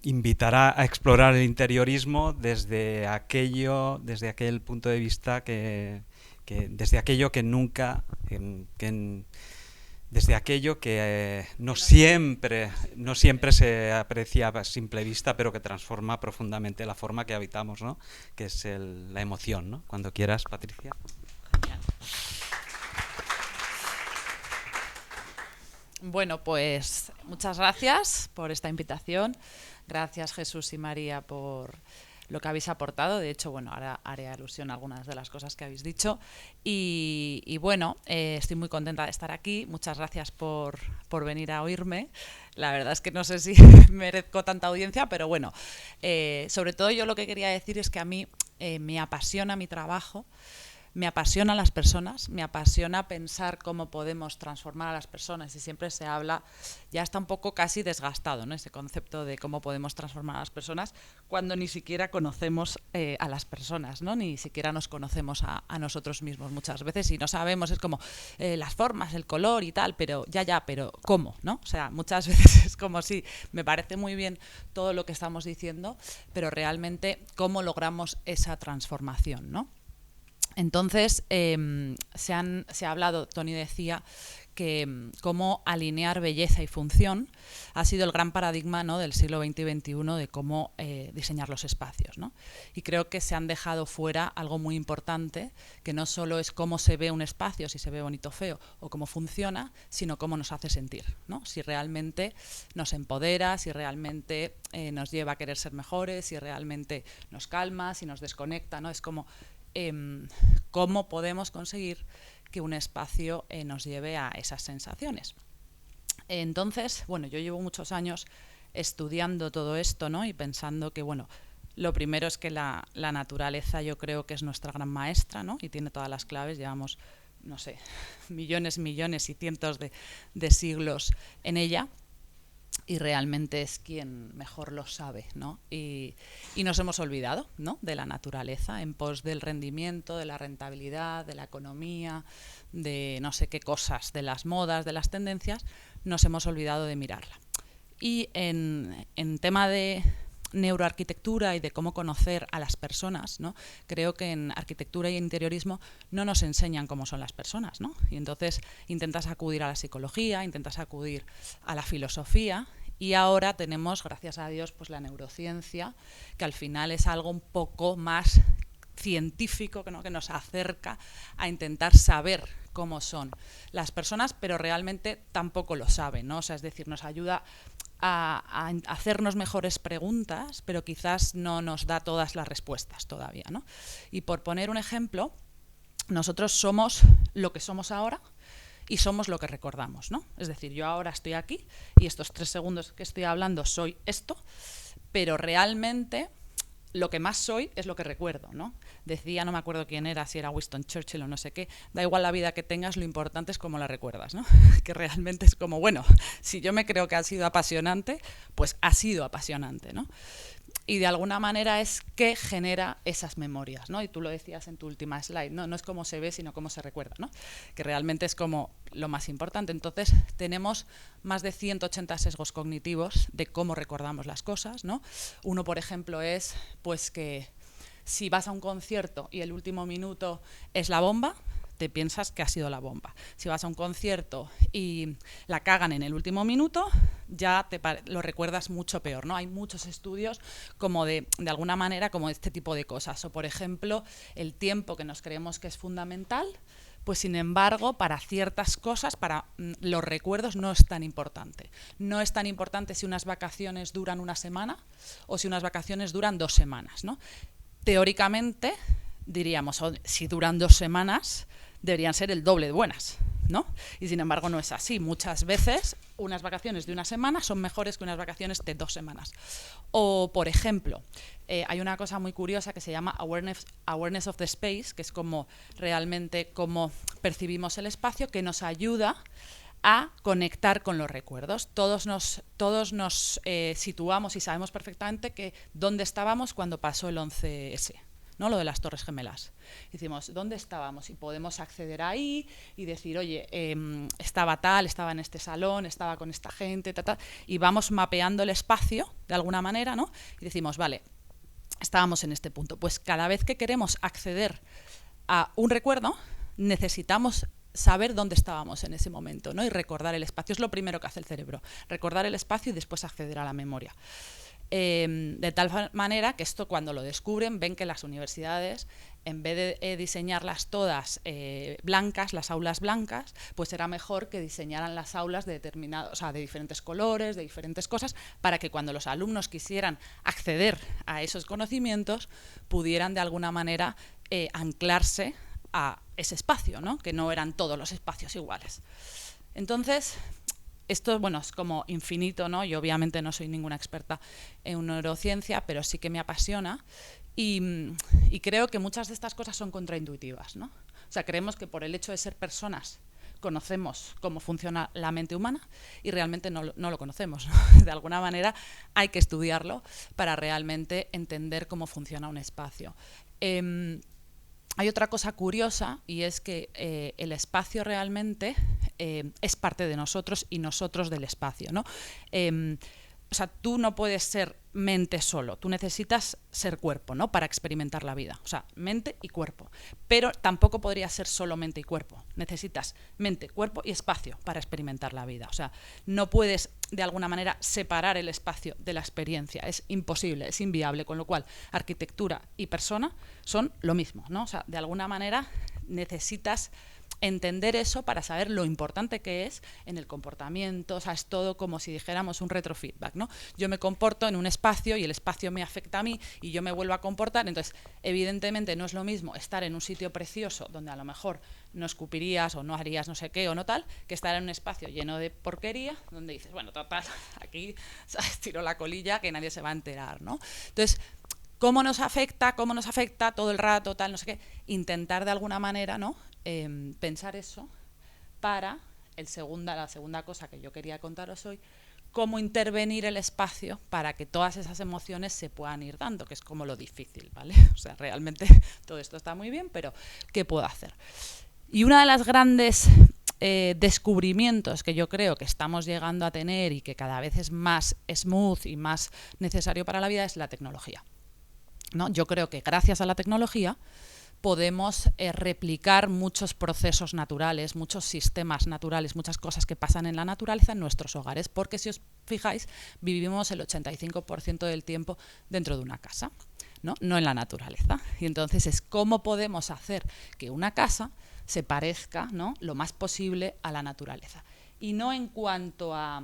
[SPEAKER 1] invitará a explorar el interiorismo desde aquel punto de vista desde aquello que no siempre se aprecia a simple vista, pero que transforma profundamente la forma que habitamos, ¿no? Que es la emoción, ¿no? Cuando quieras, Patricia.
[SPEAKER 4] Genial. Bueno, pues muchas gracias por esta invitación. Gracias, Jesús y María, por lo que habéis aportado. De hecho, bueno, ahora haré alusión a algunas de las cosas que habéis dicho. Y bueno, estoy muy contenta de estar aquí. Muchas gracias por venir a oírme. La verdad es que no sé si merezco tanta audiencia, pero bueno, sobre todo yo lo que quería decir es que a mí me apasiona mi trabajo. Me apasionan las personas, me apasiona pensar cómo podemos transformar a las personas, y siempre se habla, ya está un poco casi desgastado, ¿no? Ese concepto de cómo podemos transformar a las personas cuando ni siquiera conocemos a las personas, ¿no? Ni siquiera nos conocemos a nosotros mismos muchas veces y no sabemos, es como las formas, el color y tal, pero pero ¿cómo? ¿No? O sea, muchas veces es como si me parece muy bien todo lo que estamos diciendo, pero realmente cómo logramos esa transformación, ¿no? Entonces, se ha hablado, Tony decía que cómo alinear belleza y función ha sido el gran paradigma, ¿no?, del siglo XX y XXI de cómo diseñar los espacios, ¿no? Y creo que se han dejado fuera algo muy importante, que no solo es cómo se ve un espacio, si se ve bonito o feo, o cómo funciona, sino cómo nos hace sentir, ¿no? Si realmente nos empodera, si realmente nos lleva a querer ser mejores, si realmente nos calma, si nos desconecta, ¿no? Es como cómo podemos conseguir que un espacio nos lleve a esas sensaciones. Entonces, bueno, yo llevo muchos años estudiando todo esto, ¿no? Y pensando que, bueno, lo primero es que la naturaleza yo creo que es nuestra gran maestra, ¿no? Y tiene todas las claves, llevamos, no sé, millones y cientos de siglos en ella, y realmente es quien mejor lo sabe, ¿no? Y nos hemos olvidado, ¿no?, de la naturaleza en pos del rendimiento, de la rentabilidad, de la economía, de no sé qué cosas, de las modas, de las tendencias, nos hemos olvidado de mirarla. Y en tema de neuroarquitectura y de cómo conocer a las personas, ¿no?, creo que en arquitectura y interiorismo no nos enseñan cómo son las personas, ¿no? Y entonces intentas acudir a la psicología, intentas acudir a la filosofía, y ahora tenemos, gracias a Dios, pues la neurociencia, que al final es algo un poco más científico, ¿no?, que nos acerca a intentar saber cómo son las personas, pero realmente tampoco lo saben, ¿no? O sea, es decir, nos ayuda a hacernos mejores preguntas, pero quizás no nos da todas las respuestas todavía, ¿no? Y por poner un ejemplo, nosotros somos lo que somos ahora y somos lo que recordamos, ¿no? Es decir, yo ahora estoy aquí y estos 3 segundos que estoy hablando soy esto, pero realmente lo que más soy es lo que recuerdo, ¿no? Decía, no me acuerdo quién era, si era Winston Churchill o no sé qué, da igual la vida que tengas, lo importante es cómo la recuerdas, ¿no? Que realmente es como, bueno, si yo me creo que ha sido apasionante, pues ha sido apasionante, ¿no? Y de alguna manera es que genera esas memorias, ¿no? Y tú lo decías en tu última slide, ¿no? No es cómo se ve, sino cómo se recuerda, ¿no? Que realmente es como lo más importante. Entonces, tenemos más de 180 sesgos cognitivos de cómo recordamos las cosas, ¿no? Uno, por ejemplo, es pues que si vas a un concierto y el último minuto es la bomba, te piensas que ha sido la bomba. Si vas a un concierto y la cagan en el último minuto, ya lo recuerdas mucho peor, ¿no? Hay muchos estudios como de alguna manera, como este tipo de cosas. O, por ejemplo, el tiempo que nos creemos que es fundamental, pues sin embargo, para ciertas cosas, para los recuerdos no es tan importante. No es tan importante si unas vacaciones duran una semana o si unas vacaciones duran 2 semanas, ¿no? Teóricamente, diríamos, si duran 2 semanas, deberían ser el doble de buenas, ¿no? Y sin embargo no es así. Muchas veces unas vacaciones de una semana son mejores que unas vacaciones de 2 semanas. O, por ejemplo, hay una cosa muy curiosa que se llama awareness of the space, que es como realmente cómo percibimos el espacio, que nos ayuda a conectar con los recuerdos. Todos nos situamos y sabemos perfectamente que dónde estábamos cuando pasó el 11S. ¿No? Lo de las Torres Gemelas. Decimos, ¿dónde estábamos? Y podemos acceder ahí y decir, oye, estaba en este salón, estaba con esta gente, y vamos mapeando el espacio de alguna manera, ¿no? Y decimos, vale, estábamos en este punto. Pues cada vez que queremos acceder a un recuerdo, necesitamos saber dónde estábamos en ese momento, ¿no? Y recordar el espacio. Es lo primero que hace el cerebro, recordar el espacio y después acceder a la memoria. De tal manera que esto, cuando lo descubren, ven que las universidades, en vez de diseñarlas todas blancas, las aulas blancas, pues era mejor que diseñaran las aulas de de diferentes colores, de diferentes cosas, para que cuando los alumnos quisieran acceder a esos conocimientos, pudieran de alguna manera anclarse a ese espacio, ¿no? Que no eran todos los espacios iguales. Entonces, esto, bueno, es como infinito, ¿no? Yo obviamente no soy ninguna experta en neurociencia, pero sí que me apasiona y creo que muchas de estas cosas son contraintuitivas, ¿no? O sea, creemos que por el hecho de ser personas conocemos cómo funciona la mente humana y realmente no lo conocemos, ¿no? De alguna manera hay que estudiarlo para realmente entender cómo funciona un espacio. Hay otra cosa curiosa y es que el espacio realmente es parte de nosotros y nosotros del espacio, ¿no? o sea, tú no puedes ser mente solo, tú necesitas ser cuerpo, ¿no? Para experimentar la vida, o sea, mente y cuerpo. Pero tampoco podría ser solo mente y cuerpo. Necesitas mente, cuerpo y espacio para experimentar la vida. O sea, no puedes de alguna manera separar el espacio de la experiencia. Es imposible, es inviable. Con lo cual, arquitectura y persona son lo mismo, ¿no? O sea, de alguna manera necesitas entender eso para saber lo importante que es en el comportamiento. O sea, es todo como si dijéramos un retrofeedback, ¿no? Yo me comporto en un espacio y el espacio me afecta a mí y yo me vuelvo a comportar. Entonces, evidentemente no es lo mismo estar en un sitio precioso donde a lo mejor no escupirías o no harías no sé qué o no tal, que estar en un espacio lleno de porquería donde dices, bueno, total, aquí, ¿sabes?, tiro la colilla que nadie se va a enterar, ¿no? Entonces, ¿cómo nos afecta todo el rato, tal, no sé qué? Intentar de alguna manera, ¿no?, pensar eso para la segunda cosa que yo quería contaros hoy, cómo intervenir el espacio para que todas esas emociones se puedan ir dando, que es como lo difícil, ¿vale? O sea, realmente todo esto está muy bien, pero ¿qué puedo hacer? Y una de las grandes descubrimientos que yo creo que estamos llegando a tener y que cada vez es más smooth y más necesario para la vida es la tecnología, ¿no? Yo creo que gracias a la tecnología podemos replicar muchos procesos naturales, muchos sistemas naturales, muchas cosas que pasan en la naturaleza en nuestros hogares, porque si os fijáis, vivimos el 85% del tiempo dentro de una casa, ¿no? No en la naturaleza. Y entonces es cómo podemos hacer que una casa se parezca, ¿no?, lo más posible a la naturaleza. Y no en cuanto a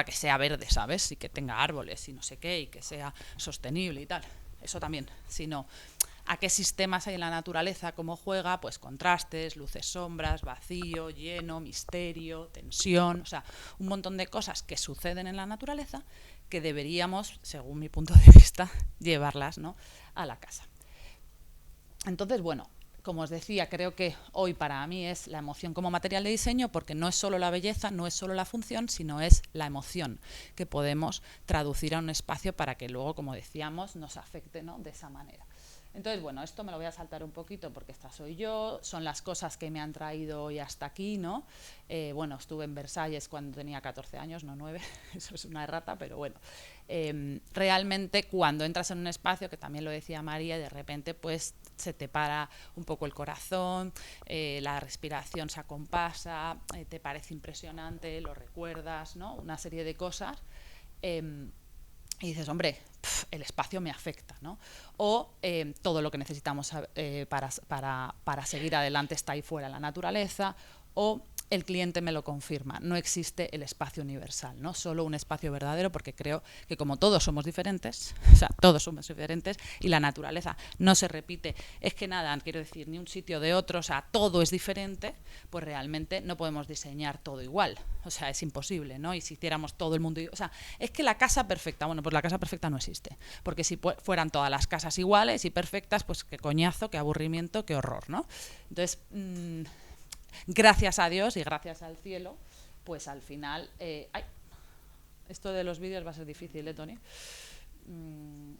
[SPEAKER 4] que sea verde, ¿sabes? Y que tenga árboles y no sé qué, y que sea sostenible y tal. Eso también, sino a qué sistemas hay en la naturaleza, cómo juega, pues contrastes, luces, sombras, vacío, lleno, misterio, tensión, o sea, un montón de cosas que suceden en la naturaleza que deberíamos, según mi punto de vista, llevarlas, ¿no?, a la casa. Entonces, bueno, como os decía, creo que hoy para mí es la emoción como material de diseño, porque no es solo la belleza, no es solo la función, sino es la emoción que podemos traducir a un espacio para que luego, como decíamos, nos afecte, ¿no?, de esa manera. Entonces, bueno, esto me lo voy a saltar un poquito porque esta soy yo, son las cosas que me han traído hoy hasta aquí, ¿no? Bueno, estuve en Versalles cuando tenía 14 años, no 9, eso es una errata, pero bueno. Realmente cuando entras en un espacio, que también lo decía María, de repente pues se te para un poco el corazón, la respiración se acompasa, te parece impresionante, lo recuerdas, ¿no? Una serie de cosas. Y dices, hombre, el espacio me afecta, ¿no? O todo lo que necesitamos para seguir adelante está ahí fuera en la naturaleza, o el cliente me lo confirma, no existe el espacio universal, ¿no? Solo un espacio verdadero, porque creo que como todos somos diferentes, o sea, todos somos diferentes y la naturaleza no se repite, es que nada, quiero decir, ni un sitio de otro, o sea, todo es diferente, pues realmente no podemos diseñar todo igual, o sea, es imposible, ¿no? Y si hiciéramos todo el mundo, o sea, es que la casa perfecta, bueno, pues la casa perfecta no existe, porque si fueran todas las casas iguales y perfectas, pues qué coñazo, qué aburrimiento, qué horror, ¿no? Entonces, gracias a Dios y gracias al cielo, pues al final... esto de los vídeos va a ser difícil, Tony?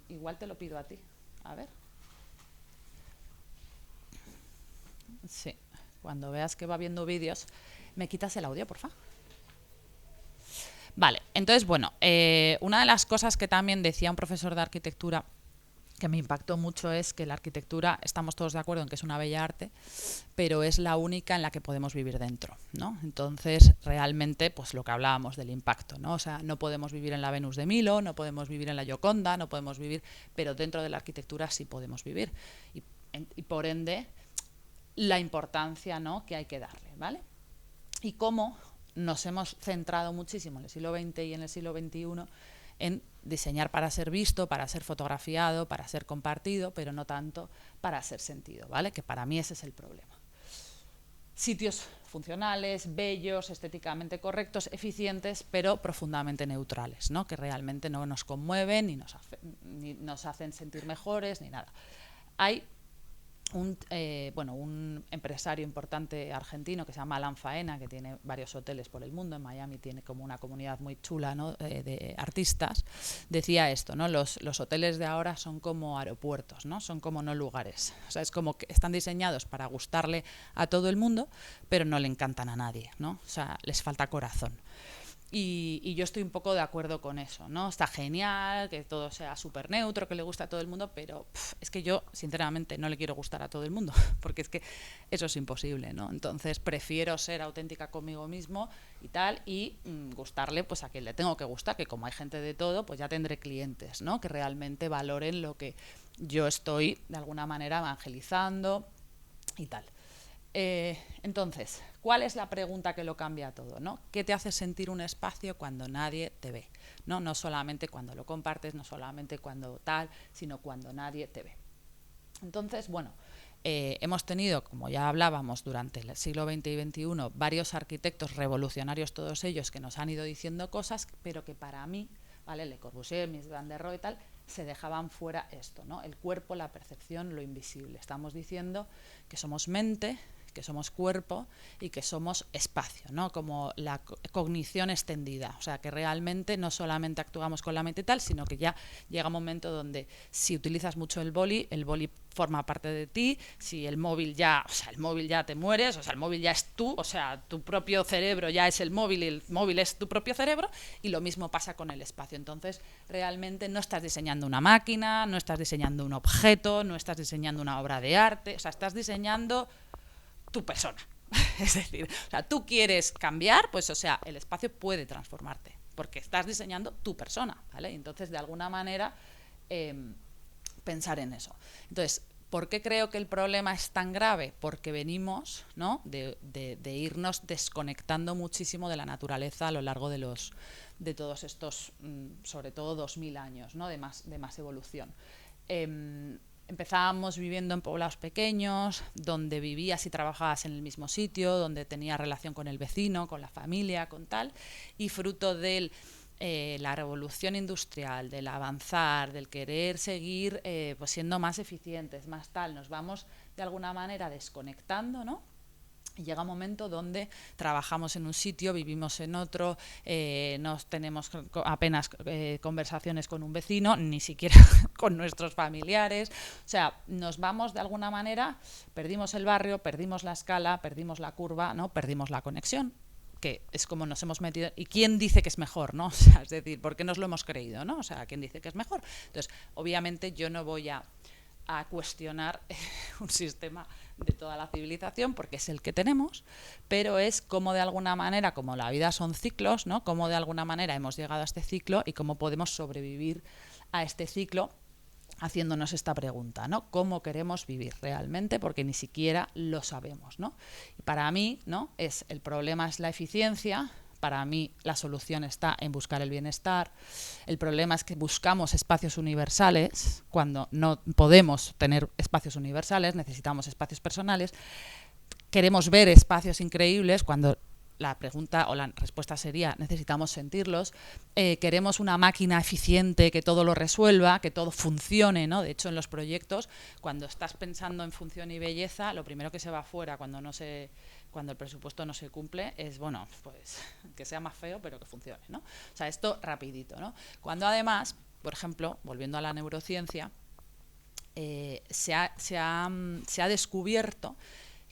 [SPEAKER 4] Igual te lo pido a ti. A ver. Sí, cuando veas que va viendo vídeos, ¿me quitas el audio, porfa? Vale, entonces, bueno, una de las cosas que también decía un profesor de arquitectura que me impactó mucho es que la arquitectura, estamos todos de acuerdo en que es una bella arte, pero es la única en la que podemos vivir dentro, ¿no? Entonces, realmente, pues lo que hablábamos del impacto, ¿no? O sea, no podemos vivir en la Venus de Milo, no podemos vivir en la Gioconda, no podemos vivir, pero dentro de la arquitectura sí podemos vivir. Y por ende, la importancia, ¿no?, que hay que darle, ¿vale? Y cómo nos hemos centrado muchísimo en el siglo XX y en el siglo XXI en diseñar para ser visto, para ser fotografiado, para ser compartido, pero no tanto para ser sentido, ¿vale? Que para mí ese es el problema. Sitios funcionales, bellos, estéticamente correctos, eficientes, pero profundamente neutrales, ¿no? Que realmente no nos conmueven, ni nos hacen sentir mejores, ni nada. Hay un empresario importante argentino que se llama Alan Faena, que tiene varios hoteles por el mundo, en Miami tiene como una comunidad muy chula, ¿no?, de artistas, decía esto, ¿no? Los hoteles de ahora son como aeropuertos, ¿no? Son como no lugares, o sea, es como que están diseñados para gustarle a todo el mundo, pero no le encantan a nadie, ¿no? O sea, les falta corazón. Y yo estoy un poco de acuerdo con eso, ¿no? Está genial, que todo sea súper neutro, que le guste a todo el mundo, pero es que yo, sinceramente, no le quiero gustar a todo el mundo, porque es que eso es imposible, ¿no? Entonces prefiero ser auténtica conmigo mismo y tal, y gustarle pues a quien le tengo que gustar, que como hay gente de todo, pues ya tendré clientes, ¿no? Que realmente valoren lo que yo estoy, de alguna manera, evangelizando y tal. Entonces, ¿cuál es la pregunta que lo cambia todo, ¿no? ¿Qué te hace sentir un espacio cuando nadie te ve? No solamente cuando lo compartes, no solamente cuando tal, sino cuando nadie te ve. Entonces, bueno, hemos tenido, como ya hablábamos, durante el siglo XX y XXI, varios arquitectos revolucionarios, todos ellos, que nos han ido diciendo cosas, pero que para mí, ¿vale? Le Corbusier, Mies van der Rohe y tal, se dejaban fuera esto, ¿no? El cuerpo, la percepción, lo invisible. Estamos diciendo que somos mente, que somos cuerpo y que somos espacio, ¿no? Como la cognición extendida, o sea, que realmente no solamente actuamos con la mente y tal, sino que ya llega un momento donde si utilizas mucho el boli forma parte de ti, si el móvil ya te mueres, o sea, el móvil ya es tú, o sea, tu propio cerebro ya es el móvil y el móvil es tu propio cerebro, y lo mismo pasa con el espacio. Entonces, realmente no estás diseñando una máquina, no estás diseñando un objeto, no estás diseñando una obra de arte, o sea, estás diseñando tu persona. Es decir, o sea, tú quieres cambiar, pues o sea, el espacio puede transformarte, porque estás diseñando tu persona, ¿vale? Entonces, de alguna manera, pensar en eso. Entonces, ¿por qué creo que el problema es tan grave? Porque venimos, ¿no? de irnos desconectando muchísimo de la naturaleza a lo largo de todos estos, sobre todo 2000 años, ¿no? de más evolución. Empezábamos viviendo en poblados pequeños, donde vivías y trabajabas en el mismo sitio, donde tenías relación con el vecino, con la familia, con tal, y fruto de la revolución industrial, del avanzar, del querer seguir pues siendo más eficientes, más tal, nos vamos de alguna manera desconectando, ¿no? Y llega un momento donde trabajamos en un sitio, vivimos en otro, no tenemos apenas conversaciones con un vecino, ni siquiera con nuestros familiares. O sea, nos vamos de alguna manera, perdimos el barrio, perdimos la escala, perdimos la curva, ¿no? Perdimos la conexión, que es como nos hemos metido. ¿Y quién dice que es mejor, no? O sea, es decir, ¿por qué nos lo hemos creído, no? O sea, ¿quién dice que es mejor? Entonces, obviamente yo no voy a cuestionar un sistema de toda la civilización porque es el que tenemos, pero es como de alguna manera, como la vida son ciclos, ¿no? Como de alguna manera hemos llegado a este ciclo y cómo podemos sobrevivir a este ciclo haciéndonos esta pregunta, ¿no? ¿Cómo queremos vivir realmente? Porque ni siquiera lo sabemos, ¿no? Y para mí, ¿no? El problema es la eficiencia. Para mí la solución está en buscar el bienestar. El problema es que buscamos espacios universales cuando no podemos tener espacios universales, necesitamos espacios personales. Queremos ver espacios increíbles cuando la pregunta o la respuesta sería necesitamos sentirlos. Queremos una máquina eficiente que todo lo resuelva, que todo funcione, ¿no? De hecho, en los proyectos, cuando estás pensando en función y belleza, lo primero que se va afuera cuando el presupuesto no se cumple es, bueno, pues que sea más feo, pero que funcione, ¿no? O sea, esto rapidito, ¿no? Cuando además, por ejemplo, volviendo a la neurociencia, se ha descubierto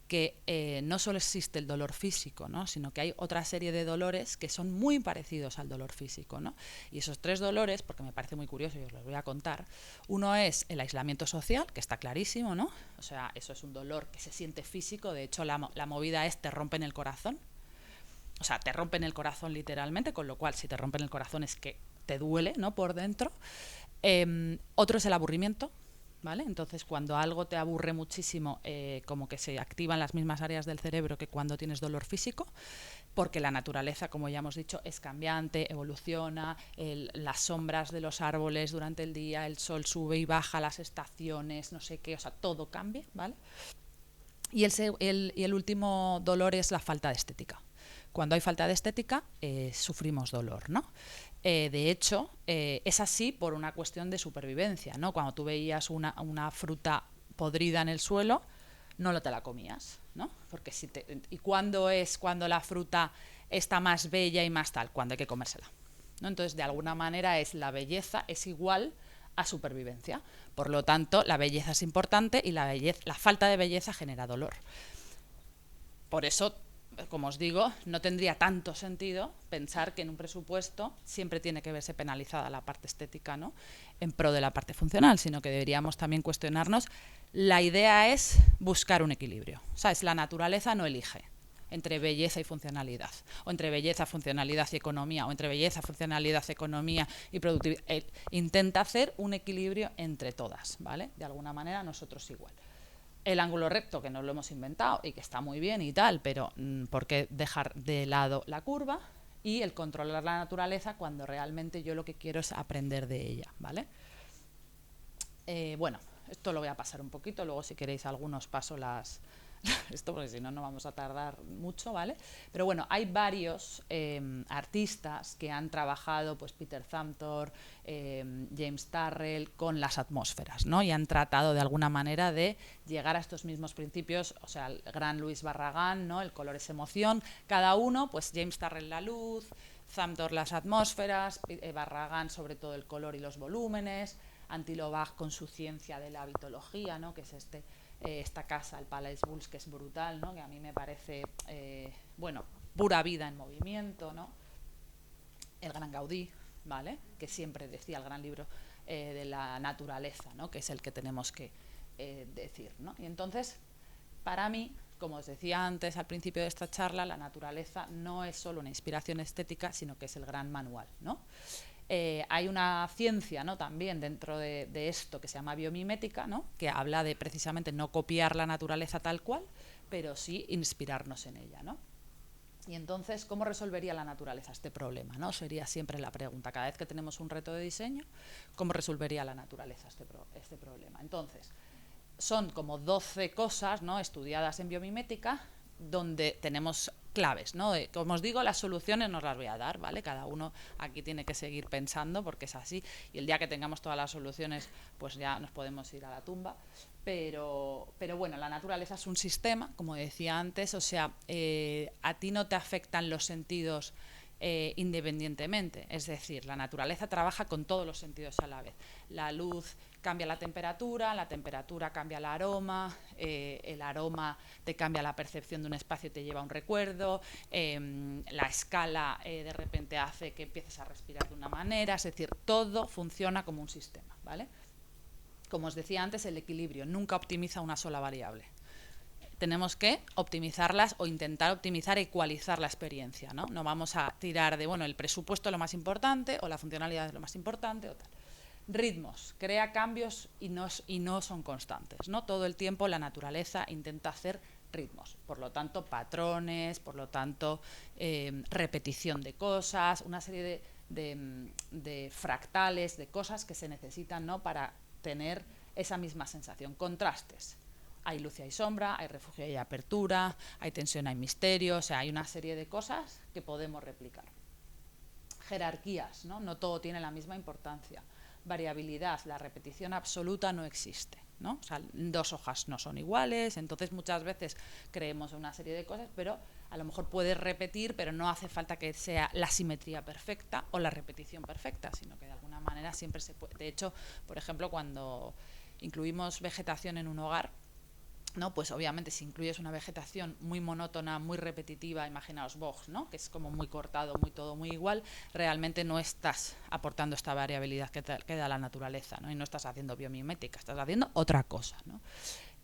[SPEAKER 4] que no solo existe el dolor físico, ¿no? Sino que hay otra serie de dolores que son muy parecidos al dolor físico, ¿no? Y esos tres dolores, porque me parece muy curioso y os los voy a contar, uno es el aislamiento social, que está clarísimo, ¿no? O sea, eso es un dolor que se siente físico, de hecho la movida es te rompen el corazón, o sea, te rompen el corazón literalmente, con lo cual si te rompen el corazón es que te duele, ¿no? Por dentro. Otro es el aburrimiento, ¿vale? Entonces, cuando algo te aburre muchísimo, como que se activan las mismas áreas del cerebro que cuando tienes dolor físico, porque la naturaleza, como ya hemos dicho, es cambiante, evoluciona, las sombras de los árboles durante el día, el sol sube y baja, las estaciones, no sé qué, o sea, todo cambia, ¿vale? Y el último dolor es la falta de estética. Cuando hay falta de estética, sufrimos dolor, ¿no? De hecho, es así por una cuestión de supervivencia, ¿no? Cuando tú veías una fruta podrida en el suelo, no te la comías, ¿no? Porque ¿y cuándo es cuando la fruta está más bella y más tal? Cuando hay que comérsela, ¿no? Entonces, de alguna manera, la belleza es igual a supervivencia. Por lo tanto, la belleza es importante y la falta de belleza genera dolor. Por eso como os digo, no tendría tanto sentido pensar que en un presupuesto siempre tiene que verse penalizada la parte estética, ¿no?, en pro de la parte funcional, sino que deberíamos también cuestionarnos. La idea es buscar un equilibrio. ¿Sabes? La naturaleza no elige entre belleza y funcionalidad, o entre belleza, funcionalidad y economía, o entre belleza, funcionalidad, economía y productividad. Intenta hacer un equilibrio entre todas, ¿vale? De alguna manera nosotros igual. El ángulo recto, que nos lo hemos inventado y que está muy bien y tal, pero ¿por qué dejar de lado la curva? Y el controlar la naturaleza cuando realmente yo lo que quiero es aprender de ella, ¿vale? Bueno, esto lo voy a pasar un poquito, luego si queréis algunos paso esto, porque si no, no vamos a tardar mucho, ¿vale? Pero bueno, hay varios artistas que han trabajado, pues Peter Zumthor, James Turrell, con las atmósferas, ¿no? Y han tratado de alguna manera de llegar a estos mismos principios. O sea, el gran Luis Barragán, ¿no?, el color es emoción, cada uno, pues James Turrell la luz, Zumthor las atmósferas, Barragán sobre todo el color y los volúmenes, Attilo Bach con su ciencia de la vitología, ¿no?, que es esta casa, el Palais Bulls, que es brutal, ¿no?, que a mí me parece, bueno, pura vida en movimiento, ¿no? El gran Gaudí, ¿vale?, que siempre decía el gran libro de la naturaleza, ¿no?, que es el que tenemos que decir, ¿no? Y entonces, para mí, como os decía antes al principio de esta charla, la naturaleza no es solo una inspiración estética, sino que es el gran manual, ¿no? Hay una ciencia, ¿no?, también dentro de esto que se llama biomimética, ¿no?, que habla de precisamente no copiar la naturaleza tal cual, pero sí inspirarnos en ella, ¿no? Y entonces, ¿cómo resolvería la naturaleza este problema, ¿no? Sería siempre la pregunta. Cada vez que tenemos un reto de diseño, ¿cómo resolvería la naturaleza este problema? Entonces, son como 12 cosas, ¿no?, estudiadas en biomimética, donde tenemos claves, ¿no? Como os digo, las soluciones nos las voy a dar, ¿vale? Cada uno aquí tiene que seguir pensando porque es así, y el día que tengamos todas las soluciones, pues ya nos podemos ir a la tumba. Pero bueno, la naturaleza es un sistema, como decía antes, o sea, a ti no te afectan los sentidos independientemente, es decir, la naturaleza trabaja con todos los sentidos a la vez. La luz cambia la temperatura cambia el aroma te cambia la percepción de un espacio y te lleva a un recuerdo, la escala de repente hace que empieces a respirar de una manera, es decir, todo funciona como un sistema, ¿vale? Como os decía antes, el equilibrio nunca optimiza una sola variable. Tenemos que optimizarlas o intentar optimizar, ecualizar la experiencia, ¿no? No vamos a tirar de, bueno, el presupuesto es lo más importante o la funcionalidad es lo más importante o tal. Ritmos, crea cambios y no son constantes, ¿no? Todo el tiempo la naturaleza intenta hacer ritmos, por lo tanto patrones, por lo tanto repetición de cosas, una serie de fractales, de cosas que se necesitan, ¿no?, para tener esa misma sensación. Contrastes. Hay luz y hay sombra, hay refugio y hay apertura, hay tensión, hay misterio, o sea, hay una serie de cosas que podemos replicar. Jerarquías, ¿no? No todo tiene la misma importancia. Variabilidad, la repetición absoluta no existe, ¿no? O sea, 2 hojas no son iguales, entonces muchas veces creemos en una serie de cosas, pero a lo mejor puedes repetir, pero no hace falta que sea la simetría perfecta o la repetición perfecta, sino que de alguna manera siempre se puede. De hecho, por ejemplo, cuando incluimos vegetación en un hogar, ¿no?, pues obviamente si incluyes una vegetación muy monótona, muy repetitiva, imaginaos bogs, ¿no?, que es como muy cortado, todo muy igual, realmente no estás aportando esta variabilidad que da la naturaleza, ¿no?, y no estás haciendo biomimética, estás haciendo otra cosa, ¿no?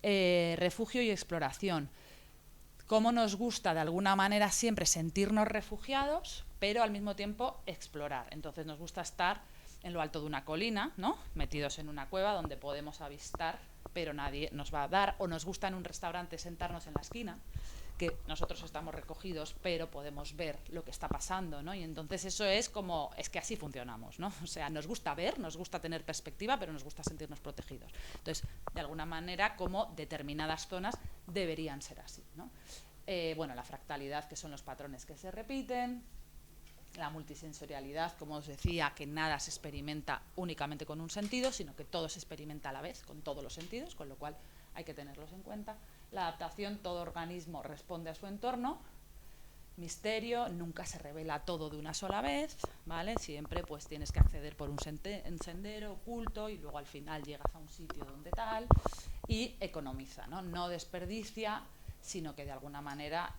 [SPEAKER 4] Refugio y exploración. Cómo nos gusta de alguna manera siempre sentirnos refugiados, pero al mismo tiempo explorar. Entonces nos gusta estar en lo alto de una colina, ¿no?, metidos en una cueva donde podemos avistar, pero nadie nos va a dar, o nos gusta en un restaurante sentarnos en la esquina, que nosotros estamos recogidos, pero podemos ver lo que está pasando, ¿no? Y entonces eso es que así funcionamos, ¿no? O sea, nos gusta ver, nos gusta tener perspectiva, pero nos gusta sentirnos protegidos. Entonces, de alguna manera, como determinadas zonas deberían ser así, ¿no? Bueno, la fractalidad, que son los patrones que se repiten, la multisensorialidad, como os decía, que nada se experimenta únicamente con un sentido, sino que todo se experimenta a la vez, con todos los sentidos, con lo cual hay que tenerlos en cuenta. La adaptación, todo organismo responde a su entorno. Misterio, nunca se revela todo de una sola vez, ¿vale? Siempre pues tienes que acceder por un sendero oculto y luego al final llegas a un sitio donde tal. Y economiza, ¿no? No desperdicia sino que de alguna manera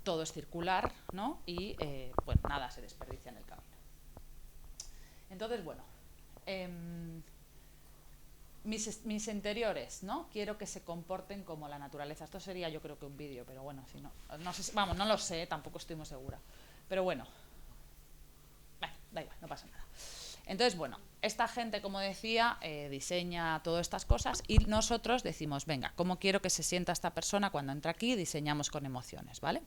[SPEAKER 4] todo es circular, ¿no? Y bueno, nada se desperdicia en el camino. Entonces, bueno, mis interiores, ¿no? Quiero que se comporten como la naturaleza. Esto sería, yo creo que un vídeo, pero bueno, si no, no sé, vamos, no lo sé, tampoco estoy muy segura. Pero bueno, da igual, no pasa nada. Entonces, bueno, esta gente, como decía, diseña todas estas cosas y nosotros decimos, venga, ¿cómo quiero que se sienta esta persona cuando entra aquí? Diseñamos con emociones, ¿vale?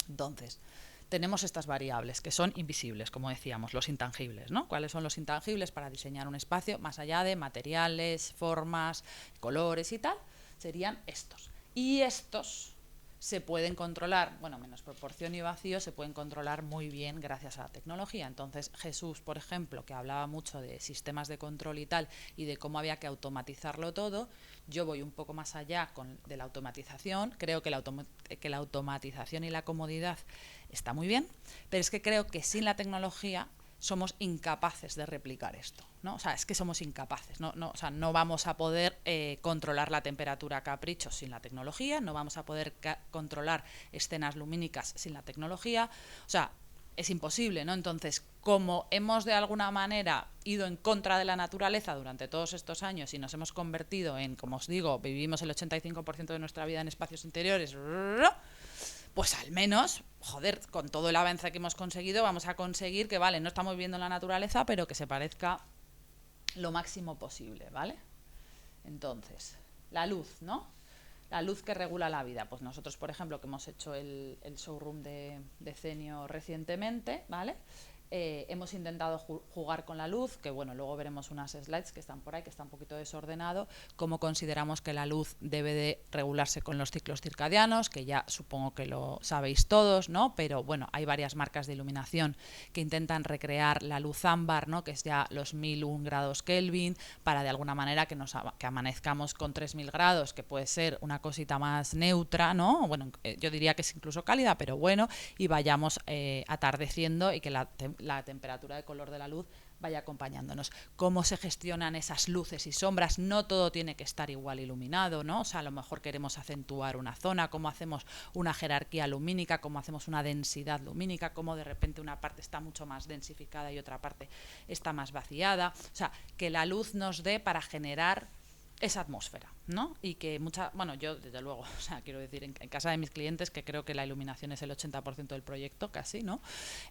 [SPEAKER 4] Entonces, tenemos estas variables que son invisibles, como decíamos, los intangibles, ¿no? ¿Cuáles son los intangibles para diseñar un espacio más allá de materiales, formas, colores y tal? Serían estos. Y estos se pueden controlar, bueno, menos proporción y vacío, se pueden controlar muy bien gracias a la tecnología. Entonces, Jesús, por ejemplo, que hablaba mucho de sistemas de control y tal, y de cómo había que automatizarlo todo, yo voy un poco más allá de la automatización. Creo que la automatización y la comodidad está muy bien, pero es que creo que sin la tecnología somos incapaces de replicar esto, ¿no? O sea, es que somos incapaces, o sea, no vamos a poder controlar la temperatura a capricho sin la tecnología, no vamos a poder controlar escenas lumínicas sin la tecnología, o sea, es imposible, ¿no? Entonces, como hemos de alguna manera ido en contra de la naturaleza durante todos estos años y nos hemos convertido en, como os digo, vivimos el 85% de nuestra vida en espacios interiores, pues al menos, joder, con todo el avance que hemos conseguido, vamos a conseguir que, vale, no estamos viendo la naturaleza, pero que se parezca lo máximo posible, ¿vale? Entonces, la luz, ¿no? La luz que regula la vida. Pues nosotros, por ejemplo, que hemos hecho el showroom de Cenio recientemente, ¿vale? Hemos intentado jugar con la luz, que bueno, luego veremos unas slides que están por ahí, que está un poquito desordenado, cómo consideramos que la luz debe de regularse con los ciclos circadianos, que ya supongo que lo sabéis todos, ¿no? Pero bueno, hay varias marcas de iluminación que intentan recrear la luz ámbar, ¿no? Que es ya los 1001 grados Kelvin, para de alguna manera que amanezcamos con 3000 grados, que puede ser una cosita más neutra, ¿no? Bueno, yo diría que es incluso cálida, pero bueno, y vayamos atardeciendo y que la temperatura de color de la luz vaya acompañándonos. Cómo se gestionan esas luces y sombras, no todo tiene que estar igual iluminado, ¿no? O sea, a lo mejor queremos acentuar una zona, cómo hacemos una jerarquía lumínica, cómo hacemos una densidad lumínica, cómo de repente una parte está mucho más densificada y otra parte está más vaciada. O sea, que la luz nos dé para generar esa atmósfera, ¿no? Y que bueno, yo desde luego, o sea, quiero decir, en casa de mis clientes, que creo que la iluminación es el 80% del proyecto, casi, ¿no?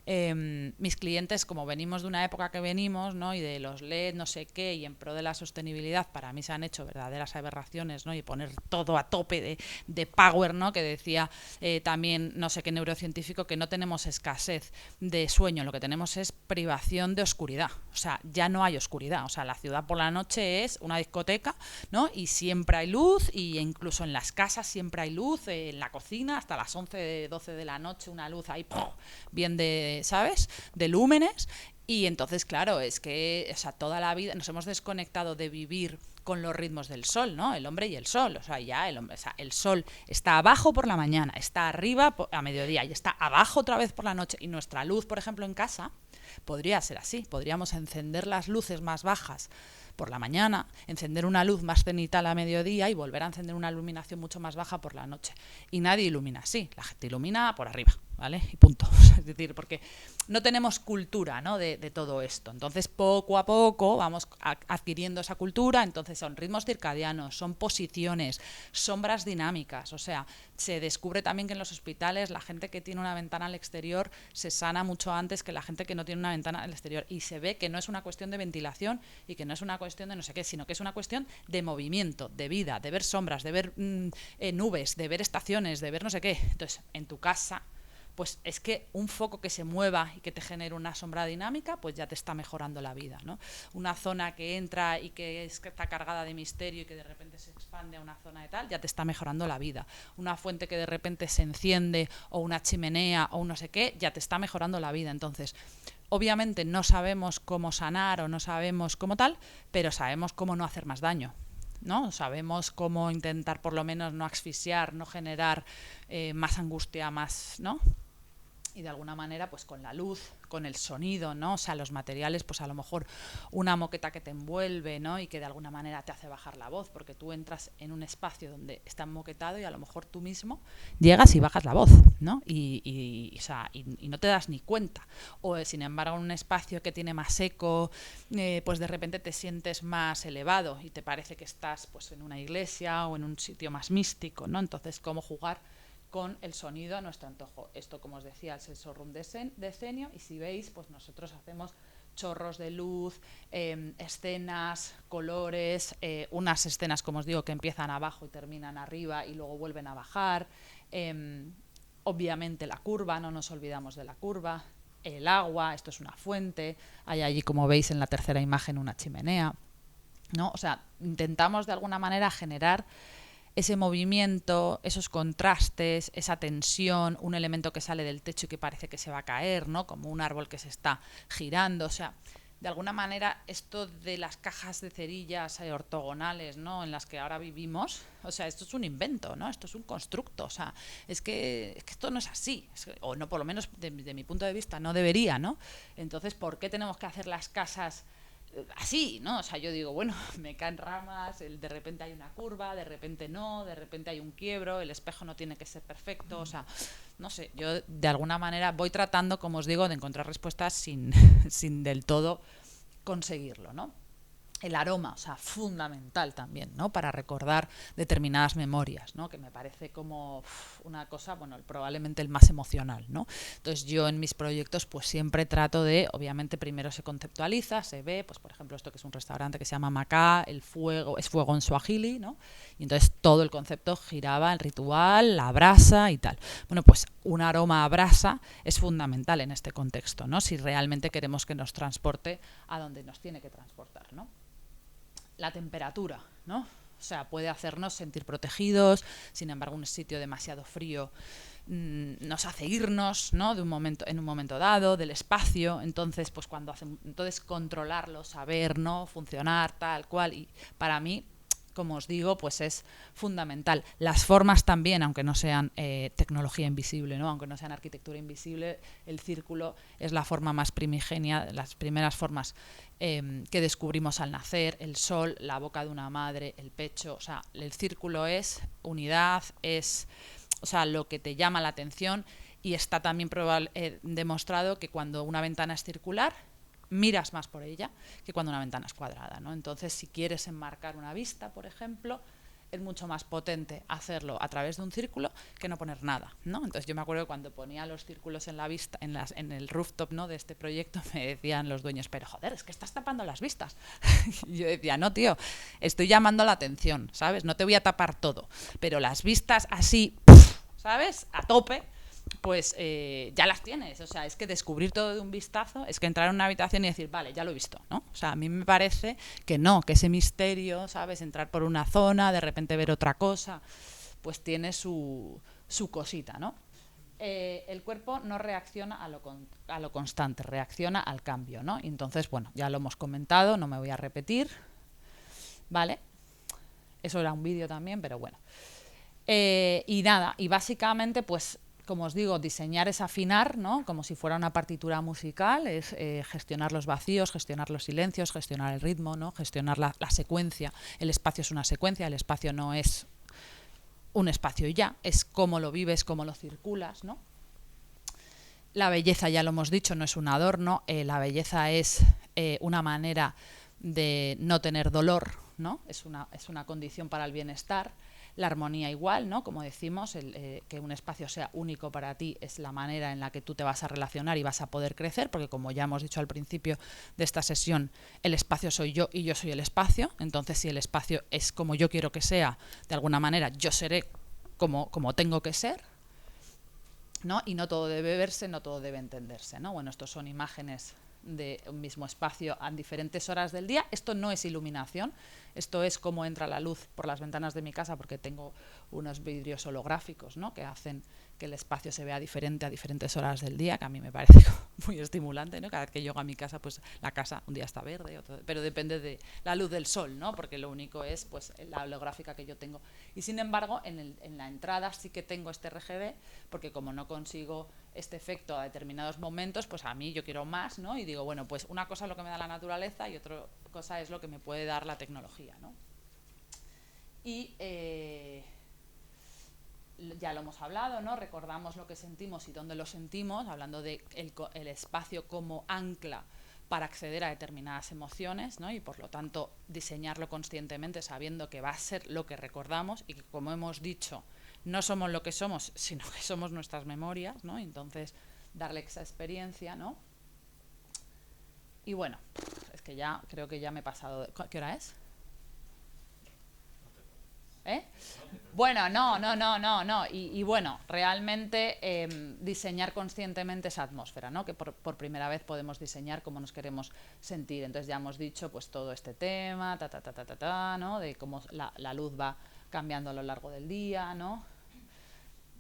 [SPEAKER 4] Mis clientes, como venimos de una época que venimos, ¿no? Y de los LED, no sé qué, y en pro de la sostenibilidad, para mí se han hecho verdaderas aberraciones, ¿no? Y poner todo a tope de power, ¿no? Que decía también, no sé qué neurocientífico, que no tenemos escasez de sueño, lo que tenemos es privación de oscuridad. O sea, ya no hay oscuridad. O sea, la ciudad por la noche es una discoteca, ¿no? Y siempre hay luz, y incluso en las casas siempre hay luz, en la cocina hasta las 11, 12 de la noche una luz ahí bien de, ¿sabes?, de lúmenes. Y entonces, claro, es que, o sea, toda la vida nos hemos desconectado de vivir con los ritmos del sol, ¿no? El hombre y el sol, o sea, ya el hombre, o sea, el sol está abajo por la mañana, está arriba a mediodía y está abajo otra vez por la noche. Y nuestra luz, por ejemplo, en casa podría ser así, podríamos encender las luces más bajas por la mañana, encender una luz más cenital a mediodía y volver a encender una iluminación mucho más baja por la noche. Y nadie ilumina así, la gente ilumina por arriba, ¿vale? Y punto. Es decir, porque no tenemos cultura, ¿no?, de todo esto. Entonces, poco a poco vamos adquiriendo esa cultura. Entonces, son ritmos circadianos, son posiciones, sombras dinámicas. O sea, se descubre también que en los hospitales la gente que tiene una ventana al exterior se sana mucho antes que la gente que no tiene una ventana al exterior. Y se ve que no es una cuestión de ventilación y que no es una cuestión de no sé qué, sino que es una cuestión de movimiento, de vida, de ver sombras, de ver nubes, de ver estaciones, de ver no sé qué. Entonces, en tu casa, pues es que un foco que se mueva y que te genere una sombra dinámica, pues ya te está mejorando la vida, ¿no? Una zona que entra y que está cargada de misterio y que de repente se expande a una zona de tal, ya te está mejorando la vida. Una fuente que de repente se enciende, o una chimenea, o un no sé qué, ya te está mejorando la vida. Entonces, obviamente no sabemos cómo sanar o no sabemos cómo tal, pero sabemos cómo no hacer más daño, ¿no? Sabemos cómo intentar por lo menos no asfixiar, no generar más angustia, más, ¿no? y de alguna manera pues con la luz, con el sonido, ¿no? O sea, los materiales, pues a lo mejor una moqueta que te envuelve, ¿no? Y que de alguna manera te hace bajar la voz, porque tú entras en un espacio donde está moquetado y a lo mejor tú mismo llegas y bajas la voz, ¿no? O sea, y no te das ni cuenta. O sin embargo, en un espacio que tiene más eco, pues de repente te sientes más elevado y te parece que estás pues en una iglesia o en un sitio más místico, ¿no? Entonces, ¿cómo jugar con el sonido a nuestro antojo? Esto, como os decía, el Sensor Room Decenio, y si veis, pues nosotros hacemos chorros de luz, escenas, colores, unas escenas, como os digo, que empiezan abajo y terminan arriba y luego vuelven a bajar, obviamente la curva, no nos olvidamos de la curva, el agua, esto es una fuente, hay allí, como veis en la tercera imagen, una chimenea, ¿no? O sea, intentamos de alguna manera generar ese movimiento, esos contrastes, esa tensión, un elemento que sale del techo y que parece que se va a caer, ¿no? Como un árbol que se está girando. O sea, de alguna manera esto de las cajas de cerillas ortogonales, ¿no? En las que ahora vivimos, o sea, esto es un invento, ¿no? Esto es un constructo. O sea, es que esto no es así, o no, por lo menos de mi punto de vista no debería, ¿no? Entonces, ¿por qué tenemos que hacer las casas así, ¿no? O sea, yo digo, bueno, me caen ramas, de repente hay una curva, de repente no, de repente hay un quiebro, el espejo no tiene que ser perfecto, o sea, no sé, yo de alguna manera voy tratando, como os digo, de encontrar respuestas sin del todo conseguirlo, ¿no? El aroma, o sea, fundamental también, ¿no? Para recordar determinadas memorias, ¿no? Que me parece como una cosa, bueno, probablemente el más emocional, ¿no? Entonces yo en mis proyectos pues siempre trato de, obviamente primero se conceptualiza, se ve, pues por ejemplo esto que es un restaurante que se llama Macá, el fuego, es fuego en suajili, ¿no? Y entonces todo el concepto giraba el ritual, la brasa y tal. Bueno, pues un aroma a brasa es fundamental en este contexto, ¿no? Si realmente queremos que nos transporte a donde nos tiene que transportar, ¿no? La temperatura, ¿no? O sea, puede hacernos sentir protegidos, sin embargo, un sitio demasiado frío nos hace irnos, ¿no? En un momento dado, del espacio. Entonces, pues entonces controlarlo, saber, ¿no? Funcionar, tal cual. Y para mí, como os digo, pues es fundamental. Las formas también, aunque no sean tecnología invisible, ¿no? Aunque no sean arquitectura invisible, el círculo es la forma más primigenia, las primeras formas que descubrimos al nacer, el sol, la boca de una madre, el pecho. O sea, el círculo es unidad, es, o sea, lo que te llama la atención, y está también demostrado que cuando una ventana es circular, miras más por ella que cuando una ventana es cuadrada, ¿no? Entonces, si quieres enmarcar una vista, por ejemplo, es mucho más potente hacerlo a través de un círculo que no poner nada, ¿no? Entonces, yo me acuerdo que cuando ponía los círculos en la vista, en el rooftop, ¿no? De este proyecto, me decían los dueños, pero joder, es que estás tapando las vistas. Y yo decía, no, tío, estoy llamando la atención, ¿sabes? No te voy a tapar todo, pero las vistas así, ¿sabes? A tope, pues ya las tienes. O sea, es que descubrir todo de un vistazo es que entrar en una habitación y decir, vale, ya lo he visto, ¿no? O sea, a mí me parece que no, que ese misterio, ¿sabes? Entrar por una zona, de repente ver otra cosa, pues tiene su cosita, ¿no? El cuerpo no reacciona a lo constante, reacciona al cambio, ¿no? Y entonces, bueno, ya lo hemos comentado, no me voy a repetir, ¿vale? Eso era un vídeo también, pero bueno. Y nada, y básicamente, pues, como os digo, diseñar es afinar, ¿no? Como si fuera una partitura musical, es gestionar los vacíos, gestionar los silencios, gestionar el ritmo, ¿no? Gestionar la secuencia. El espacio es una secuencia, el espacio no es un espacio ya, es cómo lo vives, cómo lo circulas, ¿no? La belleza, ya lo hemos dicho, no es un adorno, la belleza es una manera de no tener dolor, ¿no? Es una condición para el bienestar. La armonía igual, ¿no? Como decimos, que un espacio sea único para ti es la manera en la que tú te vas a relacionar y vas a poder crecer, porque como ya hemos dicho al principio de esta sesión, el espacio soy yo y yo soy el espacio. Entonces, si el espacio es como yo quiero que sea, de alguna manera yo seré como tengo que ser, ¿no? Y no todo debe verse, no todo debe entenderse, ¿no? Bueno, estos son imágenes de un mismo espacio a diferentes horas del día. Esto no es iluminación, esto es cómo entra la luz por las ventanas de mi casa, porque tengo unos vidrios holográficos, ¿no? que hacen que el espacio se vea diferente a diferentes horas del día, que a mí me parece muy estimulante, ¿no? Cada vez que llego a mi casa, pues la casa un día está verde, pero depende de la luz del sol, ¿no? Porque lo único es pues la holográfica que yo tengo. Y sin embargo, en la entrada sí que tengo este RGB, porque como no consigo este efecto a determinados momentos, pues a mí yo quiero más, ¿no? Y digo, bueno, pues una cosa es lo que me da la naturaleza y otra cosa es lo que me puede dar la tecnología, ¿no? Y ya lo hemos hablado, ¿no? Recordamos lo que sentimos y dónde lo sentimos, hablando de el espacio como ancla para acceder a determinadas emociones, ¿no? Y por lo tanto diseñarlo conscientemente sabiendo que va a ser lo que recordamos y que, como hemos dicho, no somos lo que somos, sino que somos nuestras memorias, ¿no? Entonces darle esa experiencia, ¿no? Y bueno, es que ya creo que ya me he pasado. ¿Qué hora es? Bueno, no. Y bueno, realmente diseñar conscientemente esa atmósfera, ¿no? Que por primera vez podemos diseñar cómo nos queremos sentir. Entonces ya hemos dicho pues todo este tema, ¿no? De cómo la luz va cambiando a lo largo del día, ¿no?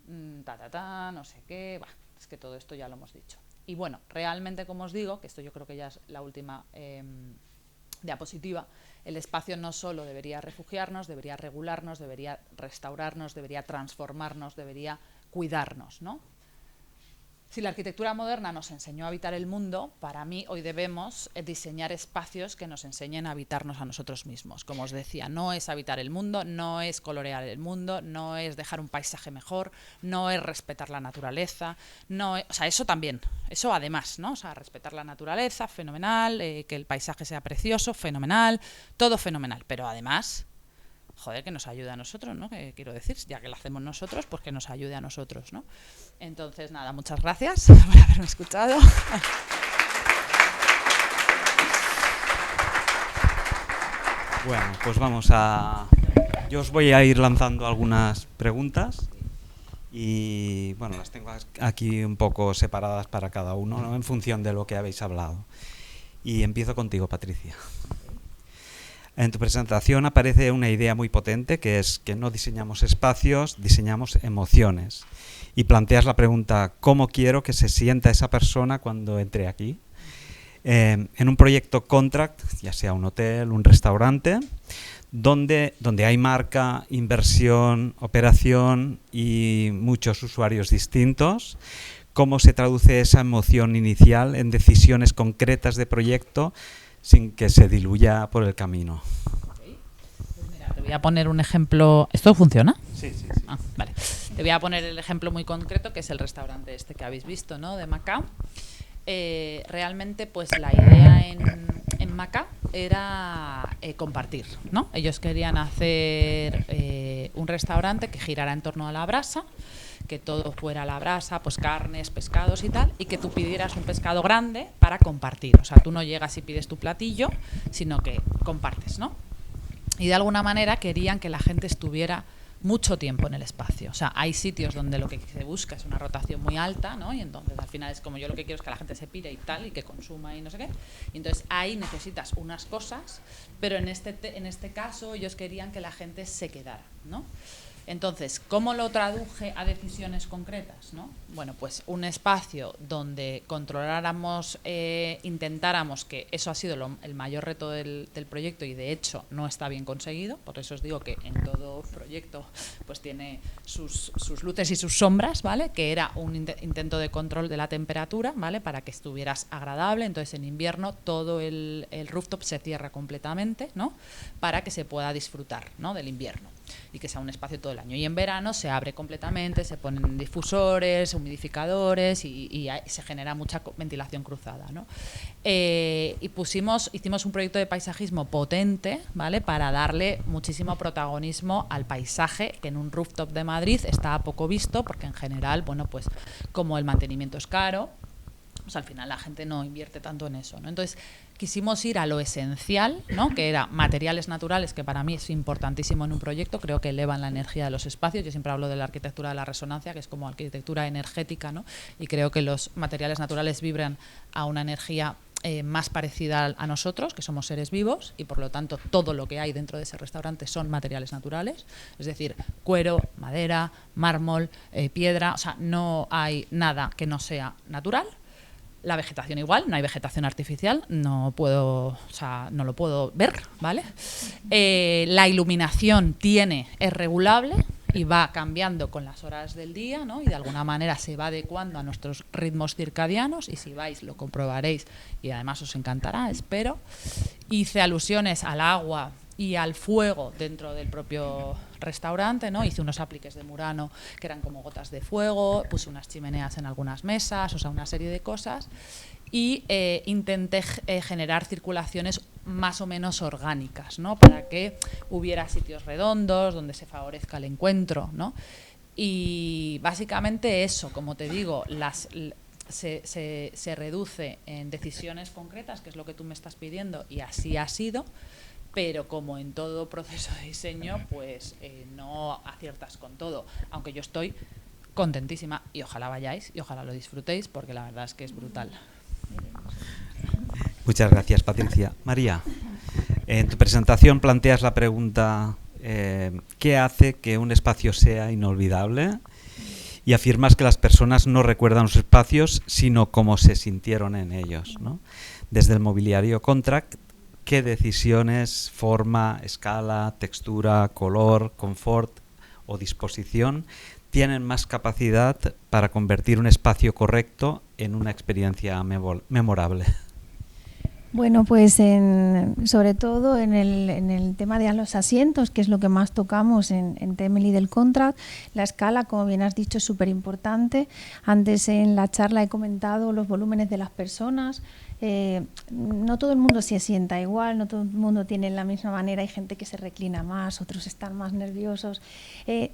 [SPEAKER 4] No sé qué. Bah, es que todo esto ya lo hemos dicho. Y bueno, realmente, como os digo, que esto yo creo que ya es la última diapositiva, el espacio no solo debería refugiarnos, debería regularnos, debería restaurarnos, debería transformarnos, debería cuidarnos, ¿no? Si la arquitectura moderna nos enseñó a habitar el mundo, para mí hoy debemos diseñar espacios que nos enseñen a habitarnos a nosotros mismos. Como os decía, no es habitar el mundo, no es colorear el mundo, no es dejar un paisaje mejor, no es respetar la naturaleza, no es, o sea, eso también, eso además, ¿no? O sea, respetar la naturaleza, fenomenal, que el paisaje sea precioso, fenomenal, todo fenomenal, pero además, joder, que nos ayude a nosotros, ¿no? Que quiero decir, ya que lo hacemos nosotros, pues que nos ayude a nosotros, ¿no? Entonces, nada, muchas gracias por haberme escuchado.
[SPEAKER 1] Bueno, pues yo os voy a ir lanzando algunas preguntas y, bueno, las tengo aquí un poco separadas para cada uno, ¿no? En función de lo que habéis hablado. Y empiezo contigo, Patricia. En tu presentación aparece una idea muy potente, que es que no diseñamos espacios, diseñamos emociones. Y planteas la pregunta, ¿cómo quiero que se sienta esa persona cuando entre aquí? En un proyecto contract, ya sea un hotel, un restaurante, donde hay marca, inversión, operación y muchos usuarios distintos, ¿cómo se traduce esa emoción inicial en decisiones concretas de proyecto sin que se diluya por el camino?
[SPEAKER 4] Okay. Pues mira, te voy a poner un ejemplo. ¿Esto funciona?
[SPEAKER 1] Sí.
[SPEAKER 4] Ah, vale. Te voy a poner el ejemplo muy concreto, que es el restaurante este que habéis visto, ¿no? De Macao. Realmente, pues la idea en Macao era compartir, ¿no? Ellos querían hacer un restaurante que girara en torno a la brasa, que todo fuera a la brasa, pues carnes, pescados y tal, y que tú pidieras un pescado grande para compartir. O sea, tú no llegas y pides tu platillo, sino que compartes, ¿no? Y de alguna manera querían que la gente estuviera mucho tiempo en el espacio. O sea, hay sitios donde lo que se busca es una rotación muy alta, ¿no? Y entonces al final es como yo lo que quiero es que la gente se pire y tal, y que consuma y no sé qué. Y entonces ahí necesitas unas cosas, pero en este caso ellos querían que la gente se quedara, ¿no? Entonces, ¿cómo lo traduje a decisiones concretas, ¿no? Bueno, pues un espacio donde controláramos, intentáramos, que eso ha sido el mayor reto del proyecto y de hecho no está bien conseguido, por eso os digo que en todo proyecto pues tiene sus luces y sus sombras, ¿vale? Que era un intento de control de la temperatura, ¿vale? Para que estuvieras agradable, entonces en invierno todo el rooftop se cierra completamente, ¿no? Para que se pueda disfrutar, ¿no? Del invierno y que sea un espacio todo el año. Y en verano se abre completamente, se ponen difusores, humidificadores y se genera mucha ventilación cruzada, ¿no? Y hicimos un proyecto de paisajismo potente, ¿vale? Para darle muchísimo protagonismo al paisaje, que en un rooftop de Madrid está poco visto, porque en general, bueno, pues como el mantenimiento es caro, pues al final la gente no invierte tanto en eso, ¿no? Entonces quisimos ir a lo esencial, ¿no? Que era materiales naturales, que para mí es importantísimo en un proyecto, creo que elevan la energía de los espacios. Yo siempre hablo de la arquitectura de la resonancia, que es como arquitectura energética, ¿no? Y creo que los materiales naturales vibran a una energía más parecida a nosotros, que somos seres vivos, y por lo tanto todo lo que hay dentro de ese restaurante son materiales naturales, es decir, cuero, madera, mármol, piedra, o sea, no hay nada que no sea natural. La vegetación igual, no hay vegetación artificial, no lo puedo ver, ¿vale? La iluminación es regulable y va cambiando con las horas del día, ¿no? Y de alguna manera se va adecuando a nuestros ritmos circadianos, y si vais lo comprobaréis y además os encantará, espero. Hice alusiones al agua y al fuego dentro del propio restaurante, ¿no? Hice unos apliques de Murano que eran como gotas de fuego, puse unas chimeneas en algunas mesas, o sea, una serie de cosas, y intenté generar circulaciones más o menos orgánicas, ¿no? Para que hubiera sitios redondos donde se favorezca el encuentro, ¿no? Y básicamente eso, como te digo, se reduce en decisiones concretas, que es lo que tú me estás pidiendo, y así ha sido. Pero como en todo proceso de diseño, pues no aciertas con todo, aunque yo estoy contentísima y ojalá vayáis y ojalá lo disfrutéis, porque la verdad es que es brutal.
[SPEAKER 1] Muchas gracias, Patricia. María, en tu presentación planteas la pregunta ¿qué hace que un espacio sea inolvidable? Y afirmas que las personas no recuerdan los espacios, sino cómo se sintieron en ellos, ¿no? Desde el mobiliario Contract, ¿qué decisiones, forma, escala, textura, color, confort o disposición tienen más capacidad para convertir un espacio correcto en una experiencia memorable?
[SPEAKER 3] Bueno, pues sobre todo en el tema de los asientos, que es lo que más tocamos en Temeli del Contract, la escala, como bien has dicho, es súper importante. Antes en la charla he comentado los volúmenes de las personas. No todo el mundo se sienta igual, no todo el mundo tiene la misma manera, hay gente que se reclina más, otros están más nerviosos.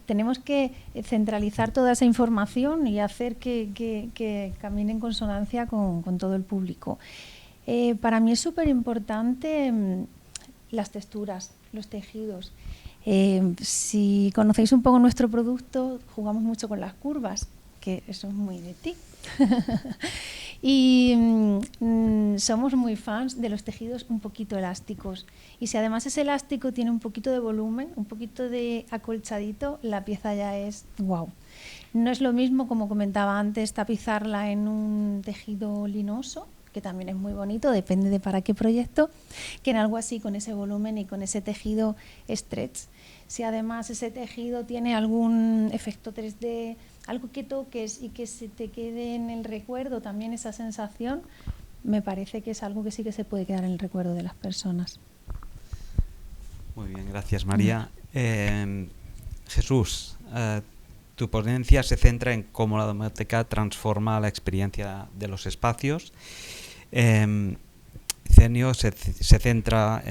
[SPEAKER 3] Tenemos que centralizar toda esa información y hacer que camine en consonancia con todo el público. Para mí es súper importante las texturas, los tejidos. Si conocéis un poco nuestro producto, jugamos mucho con las curvas, que eso es muy de ti. Y somos muy fans de los tejidos un poquito elásticos. Y si además ese elástico tiene un poquito de volumen, un poquito de acolchadito, la pieza ya es guau. No es lo mismo, como comentaba antes, tapizarla en un tejido linoso, que también es muy bonito, depende de para qué proyecto, que en algo así con ese volumen y con ese tejido stretch. Si además ese tejido tiene algún efecto 3D, algo que toques y que se te quede en el recuerdo también esa sensación, me parece que es algo que sí que se puede quedar en el recuerdo de las personas.
[SPEAKER 1] Muy bien, gracias, María. Jesús, tu ponencia se centra en cómo la domótica transforma la experiencia de los espacios. Cenio se centra,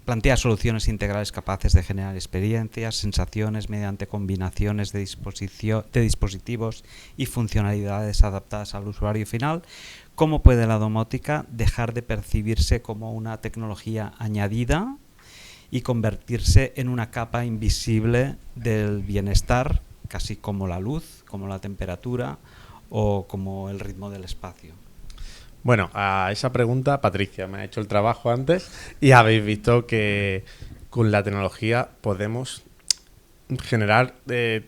[SPEAKER 1] plantea soluciones integrales capaces de generar experiencias, sensaciones mediante combinaciones de dispositivos y funcionalidades adaptadas al usuario final. ¿Cómo puede la domótica dejar de percibirse como una tecnología añadida y convertirse en una capa invisible del bienestar, casi como la luz, como la temperatura o como el ritmo del espacio?
[SPEAKER 2] Bueno, a esa pregunta Patricia me ha hecho el trabajo antes y habéis visto que con la tecnología podemos generar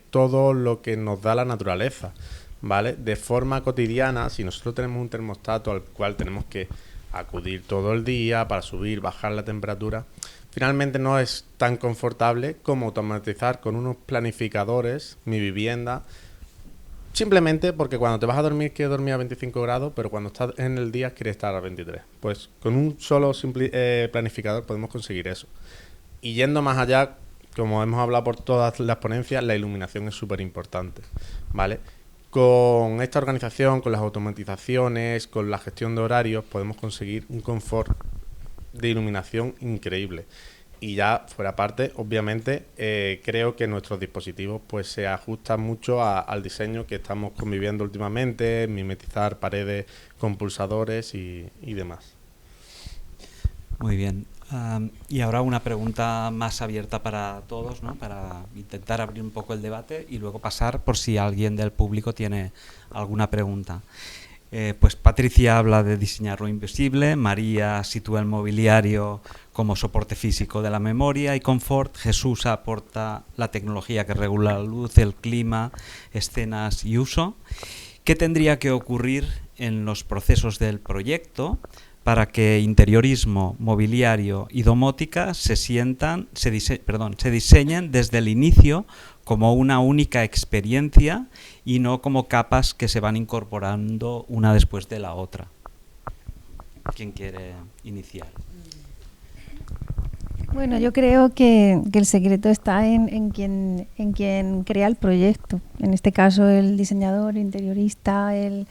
[SPEAKER 2] todo lo que nos da la naturaleza, ¿vale? De forma cotidiana, si nosotros tenemos un termostato al cual tenemos que acudir todo el día para subir, bajar la temperatura, finalmente no es tan confortable como automatizar con unos planificadores mi vivienda. Simplemente porque cuando te vas a dormir quieres dormir a 25 grados, pero cuando estás en el día quieres estar a 23. Pues con un solo planificador podemos conseguir eso. Y yendo más allá, como hemos hablado por todas las ponencias, la iluminación es súper importante, ¿vale? Con esta organización, con las automatizaciones, con la gestión de horarios, podemos conseguir un confort de iluminación increíble. Y ya fuera parte, obviamente, creo que nuestros dispositivos pues se ajustan mucho al diseño que estamos conviviendo últimamente, mimetizar paredes con pulsadores y demás.
[SPEAKER 1] Muy bien. Y ahora una pregunta más abierta para todos, ¿no? Para intentar abrir un poco el debate y luego pasar por si alguien del público tiene alguna pregunta. Pues Patricia habla de diseñar lo invisible, María sitúa el mobiliario como soporte físico de la memoria y confort, Jesús aporta la tecnología que regula la luz, el clima, escenas y uso. ¿Qué tendría que ocurrir en los procesos del proyecto para que interiorismo, mobiliario y domótica se diseñen desde el inicio como una única experiencia y no como capas que se van incorporando una después de la otra? ¿Quién quiere iniciar?
[SPEAKER 3] Bueno, yo creo que el secreto está en quien crea el proyecto. En este caso, el diseñador, interiorista, el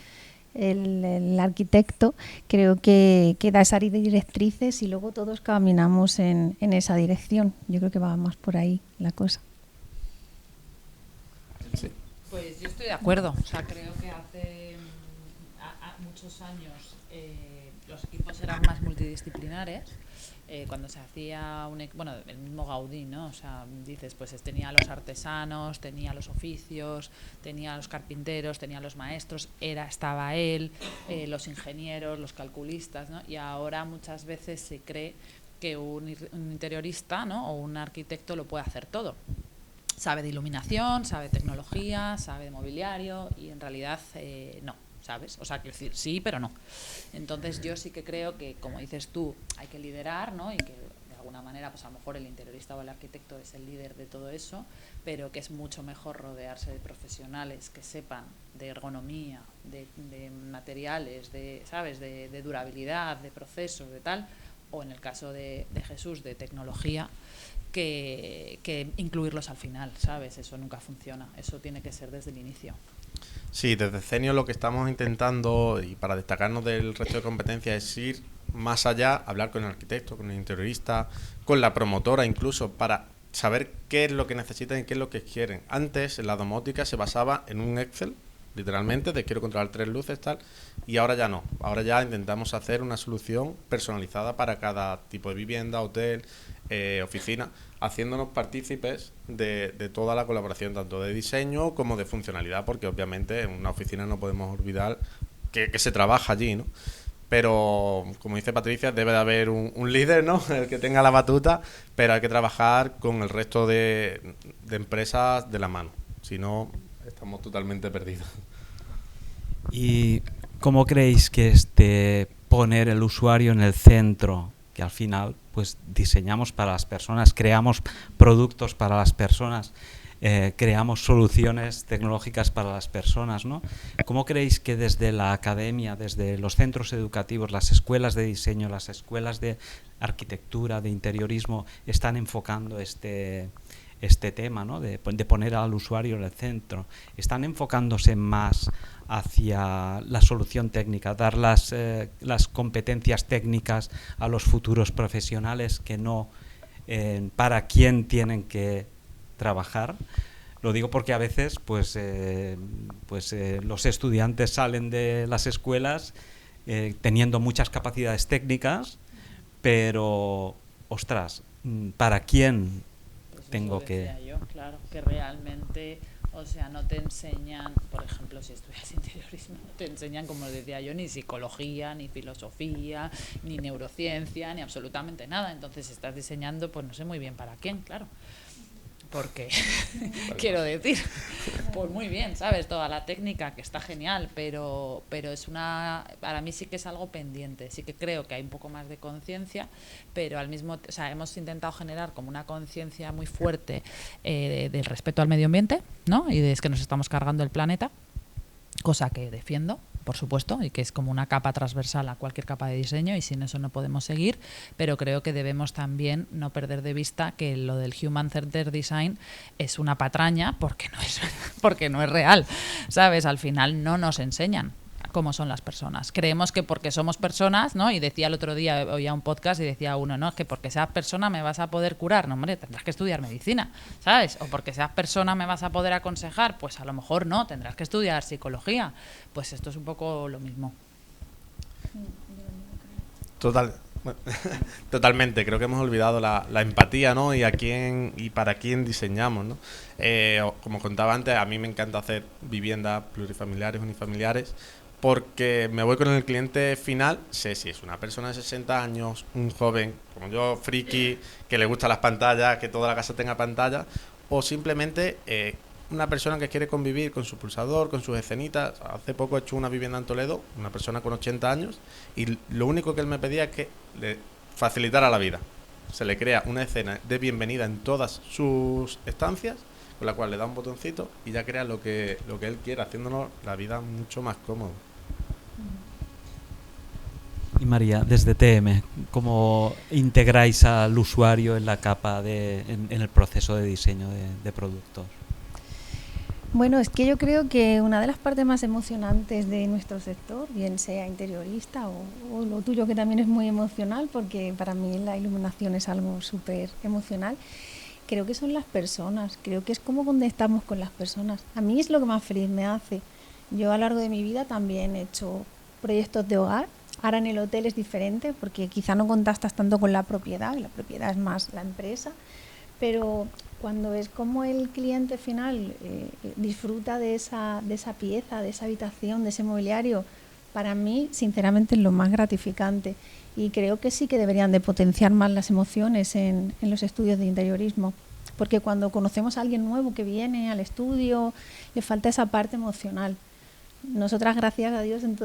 [SPEAKER 3] arquitecto. Creo que da esas directrices y luego todos caminamos en esa dirección. Yo creo que va más por ahí la cosa.
[SPEAKER 2] Sí.
[SPEAKER 4] Pues yo estoy de acuerdo. O sea, creo que hace muchos años los equipos eran más multidisciplinares. Cuando se hacía el mismo Gaudí, ¿no? O sea, dices, pues tenía los artesanos, tenía los oficios, tenía los carpinteros, tenía los maestros, estaba él, los ingenieros, los calculistas, ¿no? Y ahora muchas veces se cree que un interiorista, ¿no? O un arquitecto lo puede hacer todo. Sabe de iluminación, sabe de tecnología, sabe de mobiliario y en realidad no. ¿Sabes? O sea, quiero decir, sí, pero no. Entonces yo sí que creo que, como dices tú, hay que liderar, ¿no? Y que de alguna manera, pues a lo mejor el interiorista o el arquitecto es el líder de todo eso, pero que es mucho mejor rodearse de profesionales que sepan de ergonomía, de materiales, ¿sabes? De durabilidad, de procesos, de tal, o en el caso de Jesús, de tecnología, que incluirlos al final, ¿sabes? Eso nunca funciona, eso tiene que ser desde el inicio.
[SPEAKER 2] Sí, desde CENIO lo que estamos intentando, y para destacarnos del resto de competencias, es ir más allá, hablar con el arquitecto, con el interiorista, con la promotora incluso, para saber qué es lo que necesitan y qué es lo que quieren. Antes, la domótica se basaba en un Excel, literalmente, de quiero controlar 3 luces, tal, y ahora ya no. Ahora ya intentamos hacer una solución personalizada para cada tipo de vivienda, hotel, oficina, haciéndonos partícipes de toda la colaboración, tanto de diseño como de funcionalidad, porque obviamente en una oficina no podemos olvidar que se trabaja allí, ¿no? Pero, como dice Patricia, debe de haber un líder, ¿no? El que tenga la batuta, pero hay que trabajar con el resto de empresas de la mano, si no estamos totalmente perdidos.
[SPEAKER 1] ¿Y cómo creéis que poner el usuario en el centro, que al final pues diseñamos para las personas, creamos productos para las personas, creamos soluciones tecnológicas para las personas, ¿no? ¿Cómo creéis que desde la academia, desde los centros educativos, las escuelas de diseño, las escuelas de arquitectura, de interiorismo, están enfocando este tema, ¿no? de poner al usuario en el centro? ¿Están enfocándose más hacia la solución técnica, dar las competencias técnicas a los futuros profesionales que no para quién tienen que trabajar? Lo digo porque a veces los estudiantes salen de las escuelas teniendo muchas capacidades técnicas, pero, ostras, ¿para quién tengo que...?
[SPEAKER 4] Yo, claro, que realmente, o sea, no te enseñan, por ejemplo, si estudias interiorismo, no te enseñan, como decía yo, ni psicología, ni filosofía, ni neurociencia, ni absolutamente nada. Entonces estás diseñando, pues no sé muy bien para quién, claro. Porque, quiero decir, pues muy bien, ¿sabes? Toda la técnica, que está genial, pero para mí sí que es algo pendiente. Sí que creo que hay un poco más de conciencia, pero o sea, hemos intentado generar como una conciencia muy fuerte del respeto al medio ambiente, ¿no? Y de que nos estamos cargando el planeta, cosa que defiendo, por supuesto, y que es como una capa transversal a cualquier capa de diseño, y sin eso no podemos seguir, pero creo que debemos también no perder de vista que lo del Human Centered Design es una patraña porque no es real, ¿sabes? Al final no nos enseñan cómo son las personas. Creemos que porque somos personas, ¿no? Y decía el otro día, oía un podcast y decía uno, ¿no? Que porque seas persona me vas a poder curar. No, hombre, tendrás que estudiar medicina, ¿sabes? O porque seas persona me vas a poder aconsejar. Pues a lo mejor no, tendrás que estudiar psicología. Pues esto es un poco lo mismo.
[SPEAKER 2] Totalmente, creo que hemos olvidado la empatía, ¿no? Y para quién diseñamos, ¿no? Como contaba antes, a mí me encanta hacer viviendas plurifamiliares, unifamiliares, porque me voy con el cliente final, sé si es una persona de 60 años, un joven como yo, friki, que le gustan las pantallas, que toda la casa tenga pantalla, o simplemente una persona que quiere convivir con su pulsador, con sus escenitas. Hace poco he hecho una vivienda en Toledo, una persona con 80 años, y lo único que él me pedía es que le facilitara la vida. Se le crea una escena de bienvenida en todas sus estancias, con la cual le da un botoncito y ya crea lo que él quiera, haciéndonos la vida mucho más cómoda.
[SPEAKER 1] Y María, desde TM, ¿cómo integráis al usuario en la capa en el proceso de diseño de productos?
[SPEAKER 3] Bueno, es que yo creo que una de las partes más emocionantes de nuestro sector, bien sea interiorista o lo tuyo que también es muy emocional, porque para mí la iluminación es algo súper emocional, creo que son las personas, creo que es cómo conectamos con las personas. A mí es lo que más feliz me hace. Yo a lo largo de mi vida también he hecho proyectos de hogar. Ahora en el hotel es diferente porque quizá no contactas tanto con la propiedad es más la empresa, pero cuando es como el cliente final disfruta de esa pieza, de esa habitación, de ese mobiliario, para mí sinceramente es lo más gratificante, y creo que sí que deberían de potenciar más las emociones en los estudios de interiorismo, porque cuando conocemos a alguien nuevo que viene al estudio le falta esa parte emocional. Nosotras, gracias a Dios, en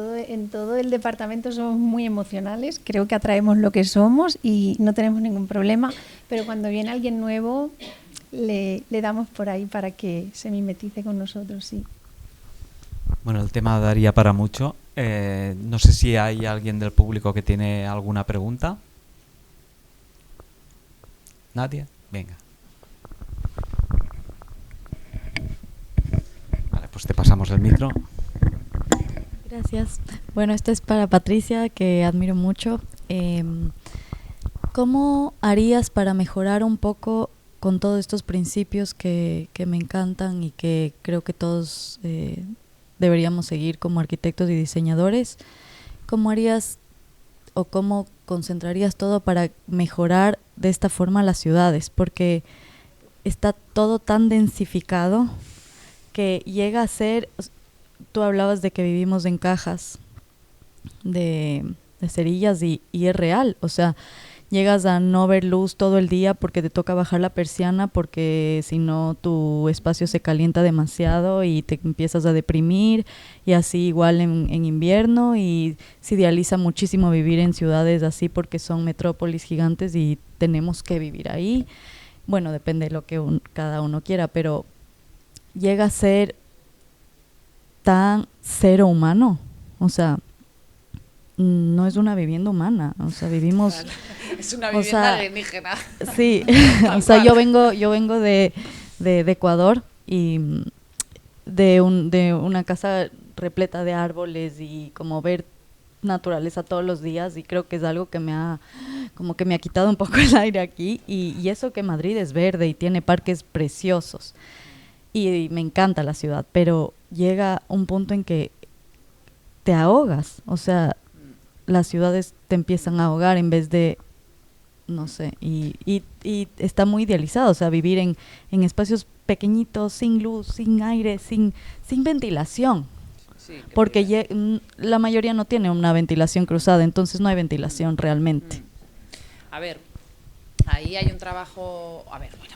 [SPEAKER 3] todo el departamento somos muy emocionales, creo que atraemos lo que somos y no tenemos ningún problema, pero cuando viene alguien nuevo le damos por ahí para que se mimetice con nosotros, sí.
[SPEAKER 1] Bueno, el tema daría para mucho. No sé si hay alguien del público que tiene alguna pregunta. ¿Nadie? Venga. Vale, pues te pasamos el micro.
[SPEAKER 5] Gracias. Bueno, esto es para Patricia, que admiro mucho. ¿Cómo harías para mejorar un poco con todos estos principios que me encantan y que creo que todos deberíamos seguir como arquitectos y diseñadores? ¿Cómo harías o cómo concentrarías todo para mejorar de esta forma las ciudades? Porque está todo tan densificado que llega a ser... Tú hablabas de que vivimos en cajas de cerillas y es real, o sea, llegas a no ver luz todo el día porque te toca bajar la persiana, porque si no tu espacio se calienta demasiado y te empiezas a deprimir, y así igual en invierno, y se idealiza muchísimo vivir en ciudades así porque son metrópolis gigantes y tenemos que vivir ahí. Bueno, depende de lo que cada uno quiera, pero llega a ser tan cero humano, o sea, no es una vivienda humana, o sea, vivimos...
[SPEAKER 4] Claro. Es una vivienda alienígena.
[SPEAKER 5] Sí, o sea, yo vengo de Ecuador, y de una casa repleta de árboles y como ver naturaleza todos los días, y creo que es algo que me ha quitado un poco el aire aquí, y eso que Madrid es verde y tiene parques preciosos, y me encanta la ciudad, pero llega un punto en que te ahogas, o sea, las ciudades te empiezan a ahogar en vez de, no sé, y está muy idealizado, o sea, vivir en espacios pequeñitos, sin luz, sin aire, sin ventilación, sí, porque la mayoría no tiene una ventilación cruzada, entonces no hay ventilación realmente.
[SPEAKER 4] A ver, ahí hay un trabajo, a ver, bueno,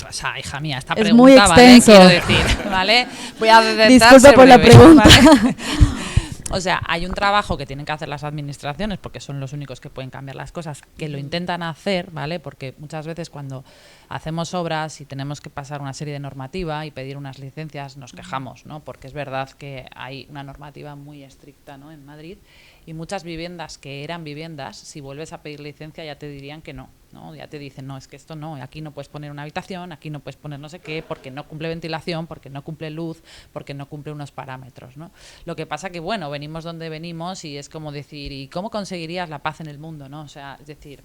[SPEAKER 4] o sea, hija mía, esta
[SPEAKER 5] es
[SPEAKER 4] pregunta,
[SPEAKER 5] muy extenso.
[SPEAKER 4] ¿vale? Quiero decir, ¿vale? Voy a intentar
[SPEAKER 5] Disculpa
[SPEAKER 4] ser
[SPEAKER 5] por
[SPEAKER 4] breve,
[SPEAKER 5] la pregunta.
[SPEAKER 4] ¿vale? O sea, hay un trabajo que tienen que hacer las administraciones, porque son los únicos que pueden cambiar las cosas, que lo intentan hacer, ¿vale? Porque muchas veces cuando hacemos obras y tenemos que pasar una serie de normativa y pedir unas licencias, nos quejamos, ¿no? Porque es verdad que hay una normativa muy estricta, ¿no?, en Madrid, y muchas viviendas que eran viviendas, si vuelves a pedir licencia ya te dirían que no, ¿no? Ya te dicen, no, es que esto no, aquí no puedes poner una habitación, aquí no puedes poner no sé qué, porque no cumple ventilación, porque no cumple luz, porque no cumple unos parámetros, ¿no? Lo que pasa que, bueno, venimos donde venimos y es como decir, ¿y cómo conseguirías la paz en el mundo, no? O sea, es decir,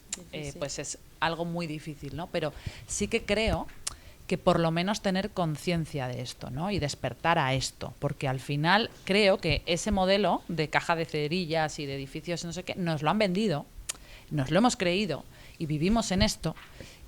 [SPEAKER 4] pues es algo muy difícil, ¿no? Pero sí que creo que por lo menos tener conciencia de esto, ¿no? Y despertar a esto, porque al final creo que ese modelo de caja de cerillas y de edificios no sé qué, nos lo han vendido, nos lo hemos creído y vivimos en esto,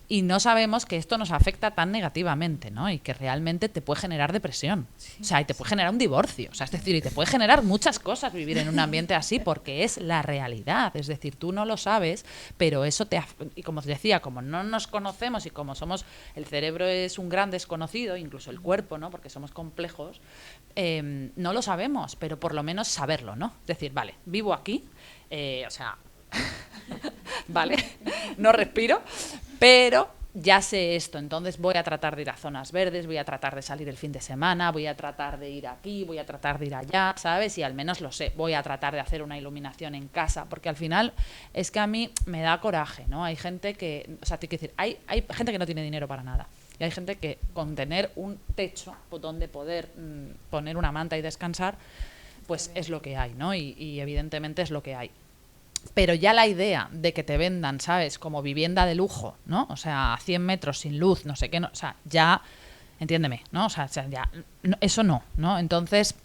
[SPEAKER 4] y no sabemos que esto nos afecta tan negativamente, ¿no? Y que realmente te puede generar depresión. O sea, y te puede generar un divorcio. O sea, es decir, y te puede generar muchas cosas vivir en un ambiente así, porque es la realidad. Es decir, tú no lo sabes, pero eso y como os decía, como no nos conocemos y como somos, el cerebro es un gran desconocido, incluso el cuerpo, ¿no? Porque somos complejos, no lo sabemos, pero por lo menos saberlo, ¿no? Es decir, vale, vivo aquí, o sea, vale, no respiro, pero ya sé esto, entonces voy a tratar de ir a zonas verdes, voy a tratar de salir el fin de semana, voy a tratar de ir aquí, voy a tratar de ir allá, ¿sabes? Y al menos lo sé, voy a tratar de hacer una iluminación en casa, porque al final es que a mí me da coraje, ¿no? Hay gente que, o sea, te quiero decir, hay gente que no tiene dinero para nada. Y hay gente que con tener un techo donde poder poner una manta y descansar, pues es lo que hay, ¿no? Y evidentemente es lo que hay. Pero ya la idea de que te vendan, ¿sabes? Como vivienda de lujo, ¿no? O sea, a 100 metros sin luz, no sé qué, no, o sea, ya, entiéndeme, ¿no? O sea ya, no, eso no, ¿no? Entonces,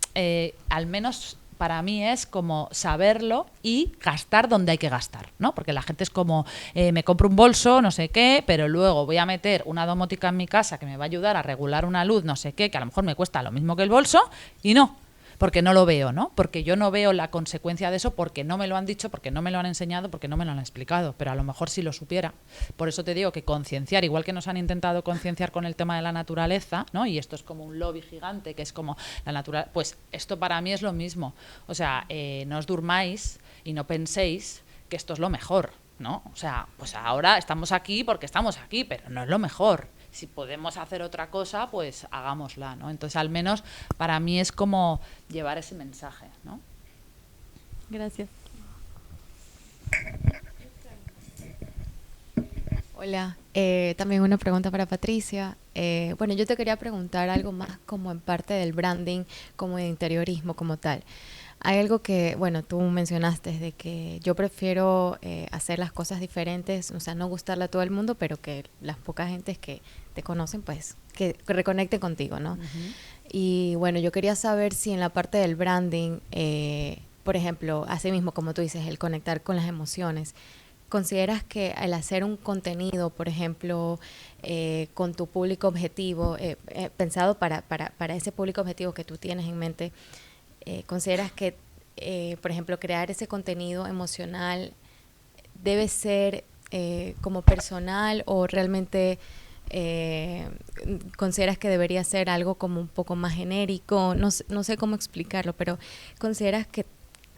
[SPEAKER 4] al menos para mí es como saberlo y gastar donde hay que gastar, ¿no? Porque la gente es como, me compro un bolso, no sé qué, pero luego voy a meter una domótica en mi casa que me va a ayudar a regular una luz, no sé qué, que a lo mejor me cuesta lo mismo que el bolso, y no. Porque no lo veo, ¿no? Porque yo no veo la consecuencia de eso, porque no me lo han dicho, porque no me lo han enseñado, porque no me lo han explicado, pero a lo mejor si lo supiera. Por eso te digo que concienciar, igual que nos han intentado concienciar con el tema de la naturaleza, ¿no? Y esto es como un lobby gigante, que es como la naturaleza, pues esto para mí es lo mismo. O sea, no os durmáis y no penséis que esto es lo mejor, ¿no? O sea, pues ahora estamos aquí porque estamos aquí, pero no es lo mejor. Si podemos hacer otra cosa, pues hagámosla, ¿no? Entonces, al menos para mí es como llevar ese mensaje, ¿no?
[SPEAKER 5] Gracias.
[SPEAKER 6] Hola, también una pregunta para Patricia. Bueno, yo te quería preguntar algo más como en parte del branding, como de interiorismo como tal. Hay algo que, bueno, tú mencionaste de que yo prefiero hacer las cosas diferentes, o sea, no gustarle a todo el mundo, pero que las pocas gentes que te conocen, pues, que reconecten contigo, ¿no? Y bueno, yo quería saber si en la parte del branding, por ejemplo, así mismo como tú dices, el conectar con las emociones, ¿consideras que al hacer un contenido, por ejemplo, con tu público objetivo, pensado para ese público objetivo que tú tienes en mente, consideras que, por ejemplo, crear ese contenido emocional debe ser como personal o realmente consideras que debería ser algo como un poco más genérico? No sé cómo explicarlo, pero ¿consideras que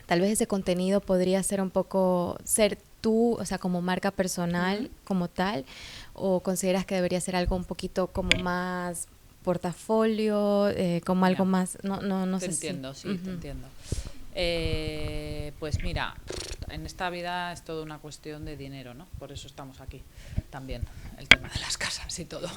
[SPEAKER 6] tal vez ese contenido podría ser un poco, ser tú, o sea, como marca personal como tal, o consideras que debería ser algo un poquito como más portafolio, como algo más, no sé. Te
[SPEAKER 4] entiendo, sí, te entiendo. Pues mira, en esta vida es toda una cuestión de dinero, ¿no? Por eso estamos aquí también, el tema de las casas y todo.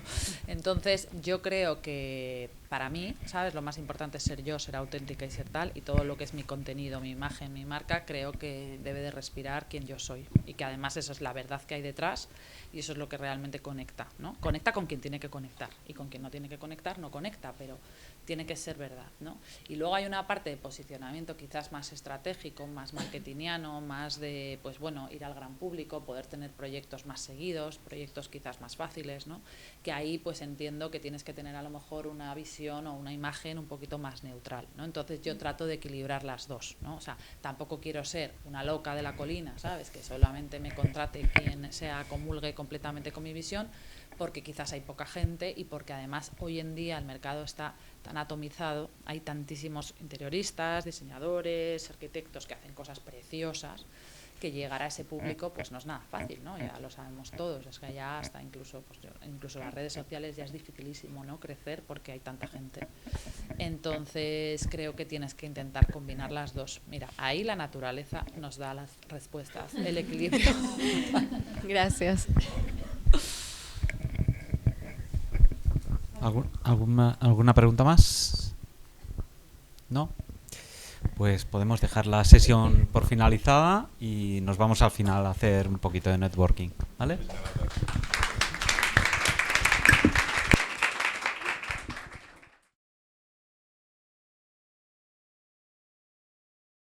[SPEAKER 4] Entonces, yo creo que para mí, ¿sabes? Lo más importante es ser yo, ser auténtica y ser tal, y todo lo que es mi contenido, mi imagen, mi marca, creo que debe de respirar quién yo soy, y que además esa es la verdad que hay detrás, y eso es lo que realmente conecta, ¿no? Conecta con quien tiene que conectar, y con quien no tiene que conectar no conecta, pero tiene que ser verdad, ¿no? Y luego hay una parte de posicionamiento quizás más estratégico, más marketingiano, más de, pues bueno, ir al gran público, poder tener proyectos más seguidos, proyectos quizás más fáciles, ¿no? Que ahí pues entiendo que tienes que tener a lo mejor una visión o una imagen un poquito más neutral, ¿no? Entonces yo trato de equilibrar las dos, ¿no? O sea, tampoco quiero ser una loca de la colina, ¿sabes? Que solamente me contrate quien comulgue completamente con mi visión, porque quizás hay poca gente y porque además hoy en día el mercado está tan atomizado, hay tantísimos interioristas, diseñadores, arquitectos que hacen cosas preciosas, que llegar a ese público pues no es nada fácil, ¿no? Ya lo sabemos todos, es que ya hasta incluso las redes sociales ya es dificilísimo, ¿no? Crecer porque hay tanta gente. Entonces creo que tienes que intentar combinar las dos. Mira, ahí la naturaleza nos da las respuestas, el equilibrio.
[SPEAKER 6] Gracias.
[SPEAKER 1] ¿Alguna pregunta más? ¿No? Pues podemos dejar la sesión por finalizada y nos vamos al final a hacer un poquito de networking, ¿vale?